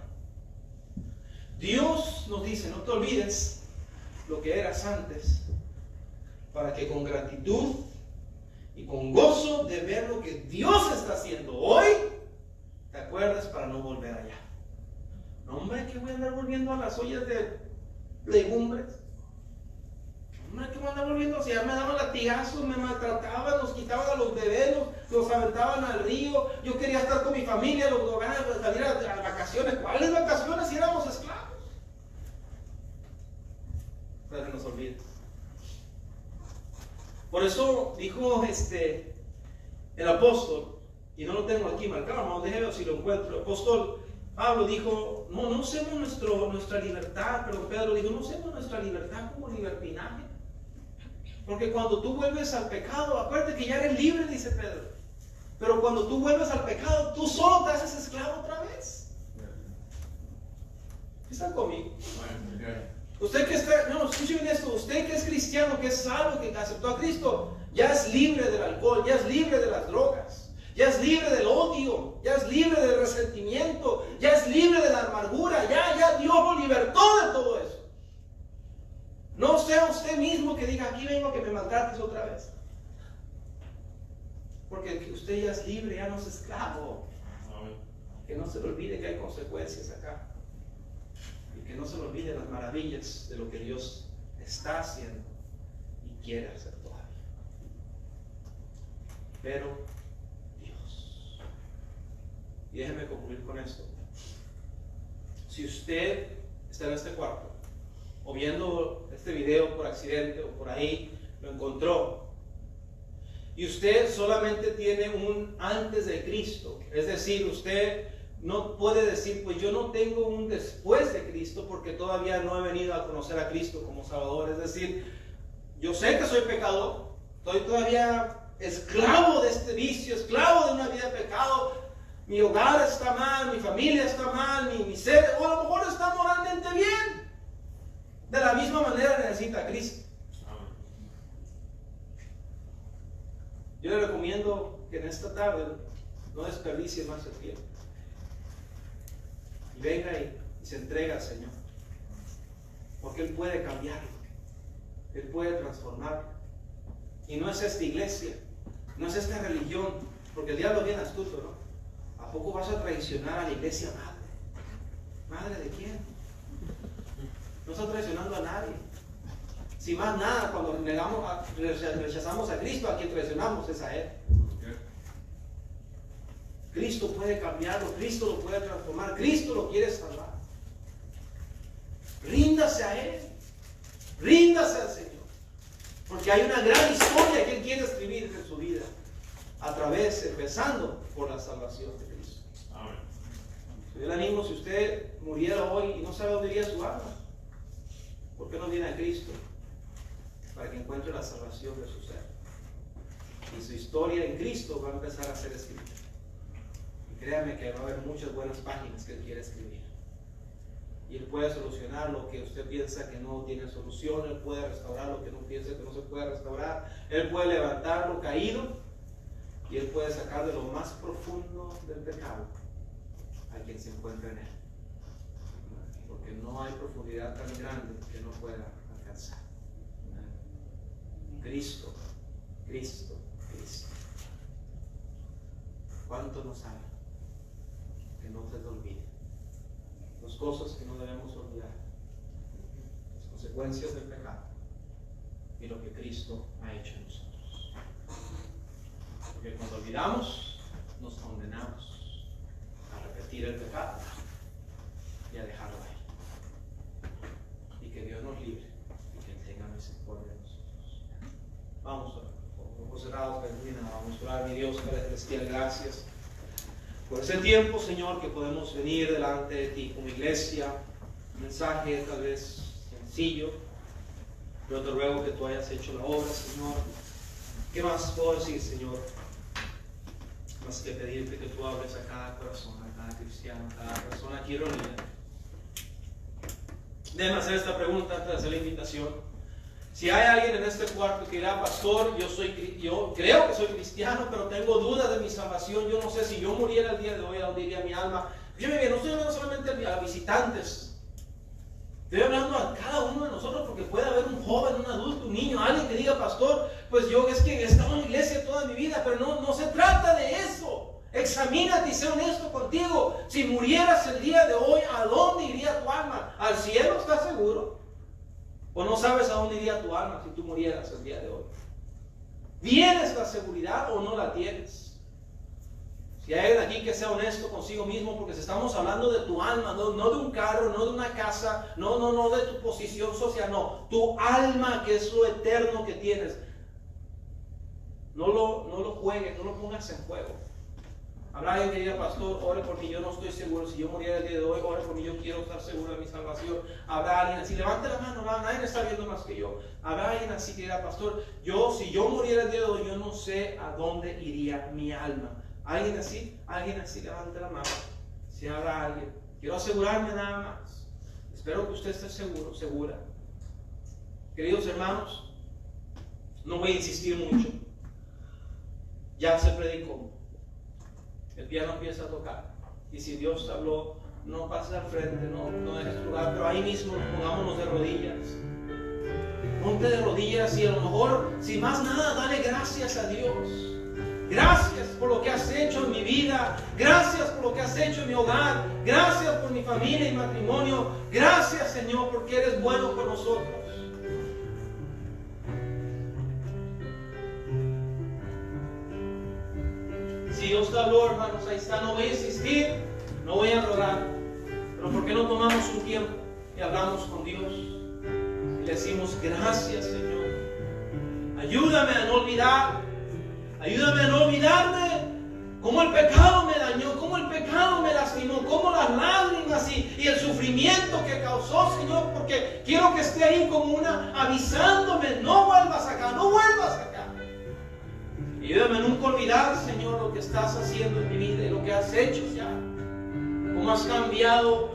Speaker 5: Dios nos dice, no te olvides lo que eras antes, para que con gratitud y con gozo de ver lo que Dios está haciendo hoy, te acuerdes para no volver allá. No, hombre, que voy a andar volviendo a las ollas de legumbres. Hombre, que voy a andar volviendo, si ya me daban latigazos, me maltrataban, nos quitaban a los bebés, los aventaban al río. Yo quería estar con mi familia, los hogares, salir a vacaciones. ¿Cuáles vacaciones si éramos esclavos? Pero se nos olvida. Por eso dijo el apóstol, y no lo tengo aquí marcado, vamos, déjeme ver si lo encuentro. El apóstol Pablo dijo, no usemos nuestra libertad, pero Pedro dijo, no usemos nuestra libertad como libertinaje. Porque cuando tú vuelves al pecado, acuérdate que ya eres libre, dice Pedro. Pero cuando tú vuelves al pecado, tú solo te haces esclavo otra vez. ¿Están conmigo? Usted que está, no, escuchen esto, usted que es cristiano, que es salvo, que aceptó a Cristo, ya es libre del alcohol, ya es libre de las drogas. Ya es libre del odio, ya es libre del resentimiento, ya es libre de la amargura, ya Dios lo libertó de todo eso. No sea usted mismo que diga, aquí vengo a que me maltrates otra vez. Porque usted ya es libre, ya no es esclavo. Que no se le olvide que hay consecuencias acá. Y que no se le olvide las maravillas de lo que Dios está haciendo y quiere hacer todavía. Pero y déjeme concluir con esto. Si usted está en este cuarto, o viendo este video por accidente, o por ahí lo encontró, y usted solamente tiene un antes de Cristo, es decir, usted no puede decir, pues yo no tengo un después de Cristo, porque todavía no he venido a conocer a Cristo como Salvador. Es decir, yo sé que soy pecador, estoy todavía esclavo de este vicio, esclavo de una vida de pecado. Mi hogar está mal, mi familia está mal, mi ser, o a lo mejor está moralmente bien. De la misma manera necesita a Cristo. Yo le recomiendo que en esta tarde no desperdicie más el tiempo. Y venga y se entrega al Señor. Porque Él puede cambiarlo. Él puede transformarlo. Y no es esta iglesia, no es esta religión, porque el diablo es bien astuto, ¿no? ¿A poco vas a traicionar a la iglesia madre? ¿Madre de quién? No está traicionando a nadie. Si más nada, cuando rechazamos a Cristo, a quien traicionamos es a Él. Cristo puede cambiarlo, Cristo lo puede transformar, Cristo lo quiere salvar. Ríndase a Él, ríndase al Señor. Porque hay una gran historia que Él quiere escribir en su vida, a través, empezando por la salvación de Cristo. Amén. Yo le animo, si usted muriera hoy y no sabe dónde iría su alma, ¿por qué no viene a Cristo? Para que encuentre la salvación de su ser. Y su historia en Cristo va a empezar a ser escrita. Y créame que va a haber muchas buenas páginas que Él quiere escribir. y Él puede solucionar lo que usted piensa que no tiene solución. Él puede restaurar lo que no piensa que no se puede restaurar. Él puede levantar lo caído y Él puede sacar de lo más profundo del pecado a quien se encuentra en Él, porque no hay profundidad tan grande que no pueda alcanzar. Cristo, Cristo, Cristo. ¿Cuánto nos ama? Que no se te olvide. Dos cosas que no debemos olvidar: las consecuencias del pecado y lo que Cristo ha hecho en nosotros. Porque cuando olvidamos, nos condenamos a repetir el pecado y a dejarlo ahí. Y que Dios nos libre y que Él tenga misericordia de nosotros. Vamos a orar. Con ojos cerrados, vamos a orar. Mi Dios, Padre celestial, gracias por ese tiempo, Señor, que podemos venir delante de ti como iglesia. Un mensaje tal vez sencillo, pero te ruego que tú hayas hecho la obra, Señor. ¿Qué más puedo decir, Señor? Más que pedirte que tú hables a cada corazón, a cada cristiano, a cada persona aquí reunida. Déjame hacer esta pregunta antes de hacer la invitación. Si hay alguien en este cuarto que dirá: pastor, yo creo que soy cristiano, pero tengo dudas de mi salvación, yo no sé si yo muriera el día de hoy, ¿a dónde iría mi alma? Fíjame bien, no estoy hablando solamente a visitantes, estoy hablando a cada uno de nosotros, porque puede haber un joven, un adulto, un niño, alguien que diga: pastor, pues yo es que he estado en la iglesia toda mi vida, pero no se trata de eso. Examínate y sé honesto contigo. Si murieras el día de hoy, ¿a dónde iría tu alma? ¿Al cielo? ¿Estás seguro? ¿O no sabes a dónde iría tu alma si tú murieras el día de hoy? ¿Tienes la seguridad o no la tienes? Si hay alguien aquí que sea honesto consigo mismo, porque si estamos hablando de tu alma, no de un carro, no de una casa, no de tu posición social, no, tu alma, que es lo eterno que tienes. No lo juegues, no lo pongas en juego. Habrá alguien que diga: pastor, ore por mí, yo no estoy seguro. Si yo muriera el día de hoy, ore por mí, yo quiero estar seguro de mi salvación. Habrá alguien así, levante la mano, nadie está viendo más que yo. Habrá alguien así que diga: pastor, si yo muriera el día de hoy, yo no sé a dónde iría mi alma. Alguien así, levante la mano. Si habrá alguien, quiero asegurarme nada más. Espero que usted esté seguro, segura. Queridos hermanos, no voy a insistir mucho. Ya se predicó. El piano empieza a tocar. Y si Dios te habló, no pases al frente, no dejes tu lugar, pero ahí mismo pongámonos de rodillas. Ponte de rodillas y a lo mejor, sin más nada, dale gracias a Dios. Gracias por lo que has hecho en mi vida. Gracias por lo que has hecho en mi hogar. Gracias por mi familia y matrimonio. Gracias, Señor, porque eres bueno con nosotros. Si Dios te habló, hermanos, ahí está. No voy a insistir, no voy a rogar, pero ¿por qué no tomamos un tiempo y hablamos con Dios y le decimos: gracias, Señor, ayúdame a no olvidar, ayúdame a no olvidarme cómo el pecado me dañó, cómo el pecado me lastimó, cómo las lágrimas y el sufrimiento que causó, Señor, porque quiero que esté ahí como avisándome: no vuelvas acá, no vuelvas acá. Ayúdame a nunca olvidar, Señor, lo que estás haciendo en mi vida y lo que has hecho ya. Cómo has cambiado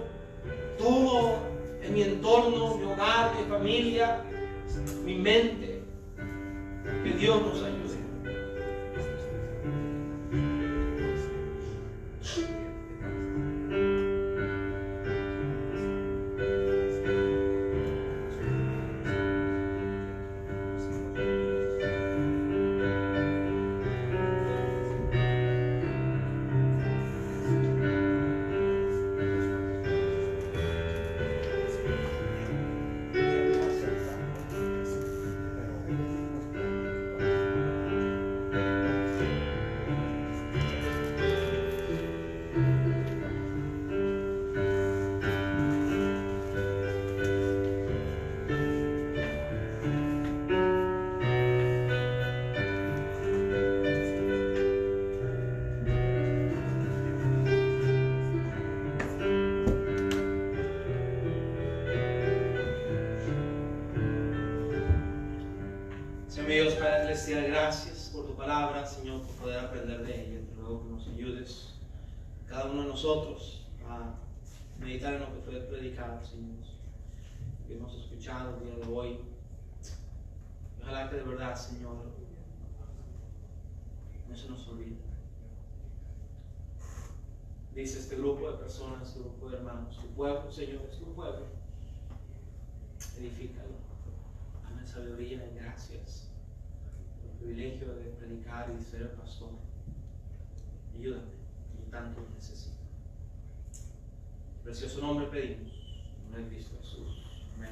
Speaker 5: todo en mi entorno, mi hogar, mi familia, mi mente. Que Dios nos ayude. Dios Padre Celestial, gracias por tu palabra, Señor, por poder aprender de ella. Te ruego que nos ayudes, cada uno de nosotros, a meditar en lo que fue predicado, Señor, que hemos escuchado el día de hoy. Ojalá que de verdad, Señor, no se nos olvide. Dice este grupo de personas, este grupo de hermanos, tu pueblo, Señor, es tu pueblo. Edifícalo. Dame sabiduría y gracias por el privilegio de predicar y de ser el pastor. Ayúdame, yo tanto lo necesito. En precioso nombre pedimos, en nombre de Cristo Jesús. Amén.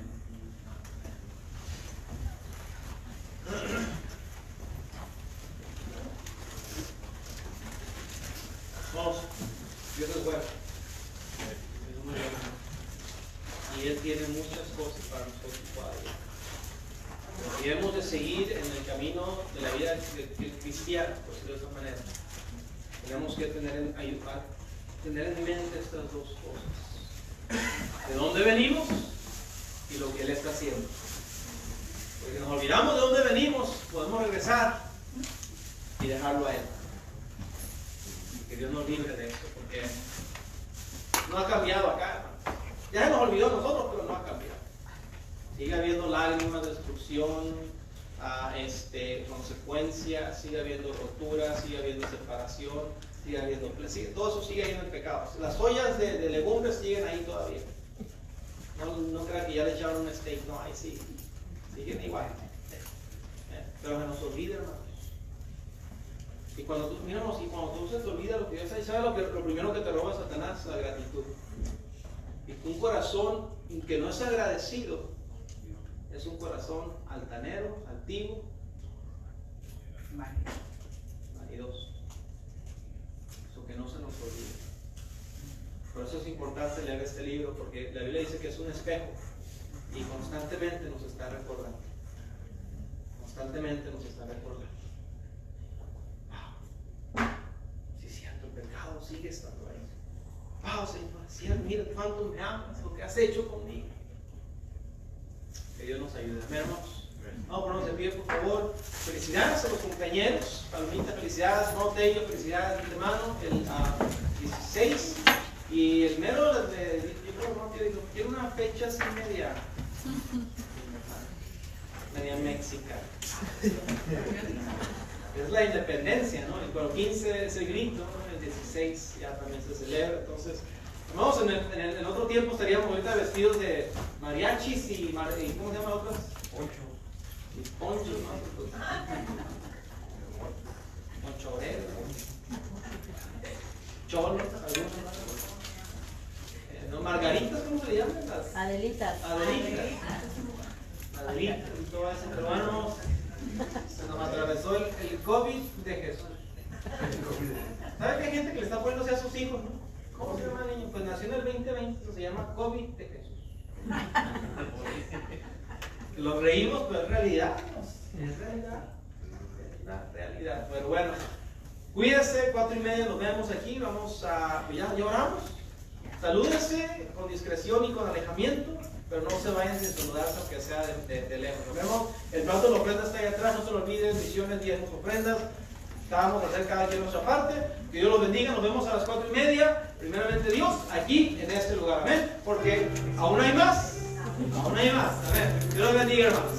Speaker 5: Vamos, Dios es bueno. Es muy bueno. Y Él tiene muchas cosas para nosotros todavía. Y debemos de seguir en el camino de la vida cristiana, por decirlo de esa manera. Tenemos que tener en mente estas dos cosas. De dónde venimos y lo que Él está haciendo. Porque nos olvidamos de dónde venimos, podemos regresar y dejarlo a Él. Que Dios nos libre de esto, porque no ha cambiado acá, hermano. Ya se nos olvidó a nosotros, pero no ha cambiado. Sigue habiendo lágrimas, destrucción, consecuencias, sigue habiendo rotura, sigue habiendo separación, sigue habiendo, todo eso sigue habiendo en pecados. Las ollas de legumbres siguen ahí todavía. No crean que ya le echaron un steak, no, ahí siguen igual. Pero se nos olvida, hermanos. Y cuando tú se te olvida lo que Dios hace, ¿sabes lo primero que te roba Satanás? La gratitud. Y un corazón que no es agradecido es un corazón altanero, altivo, vanidoso. Eso que no se nos olvida. Por eso es importante leer este libro, porque la Biblia dice que es un espejo y constantemente nos está recordando. Constantemente nos está recordando. Si es cierto, el pecado sigue estando ahí. Wow, Señor, mira cuánto me amas, lo que has hecho conmigo. Que Dios nos ayude. Hermanos, vamos a ponernos de pie, por favor. Felicidades a los compañeros. Palomita, felicidades. No, Tello, felicidades, mi hermano. El 16. Y el mero, yo creo, no, quiero una fecha así media mexicana. Es la independencia, ¿no? El 15 es el grito, ¿no? El 16 ya también se celebra. Entonces, vamos, en otro tiempo estaríamos ahorita vestidos de mariachis y ¿cómo se llaman otras? Y ponchos, ¿no? Ponchoreros, cholos, algunos, ¿no? Margaritas, ¿cómo se llaman?
Speaker 3: Adelitas.
Speaker 5: Adelitas y todo eso. Hermanos, se nos atravesó el COVID de Jesús. ¿Sabe que hay gente que le está poniéndose a sus hijos, no? ¿Cómo se llama el niño? Pues nació en el 2020, se llama COVID de Jesús. Lo reímos, pero es realidad. Es realidad. Pero bueno, cuídese, 4:30 nos vemos aquí. Vamos a. Ya oramos. Salúdese con discreción y con alejamiento, pero no se vayan sin saludarse, aunque sea de lejos. Nos vemos. El plato de la ofrenda está ahí atrás. No se lo olviden, misiones, diezmos, ofrendas. Vamos a hacer cada quien nuestra parte. Que Dios los bendiga. Nos vemos a las 4:30. Primeramente Dios, aquí en este lugar. Amén. Porque aún hay más. Aún hay más. Amén. Dios los bendiga, hermanos.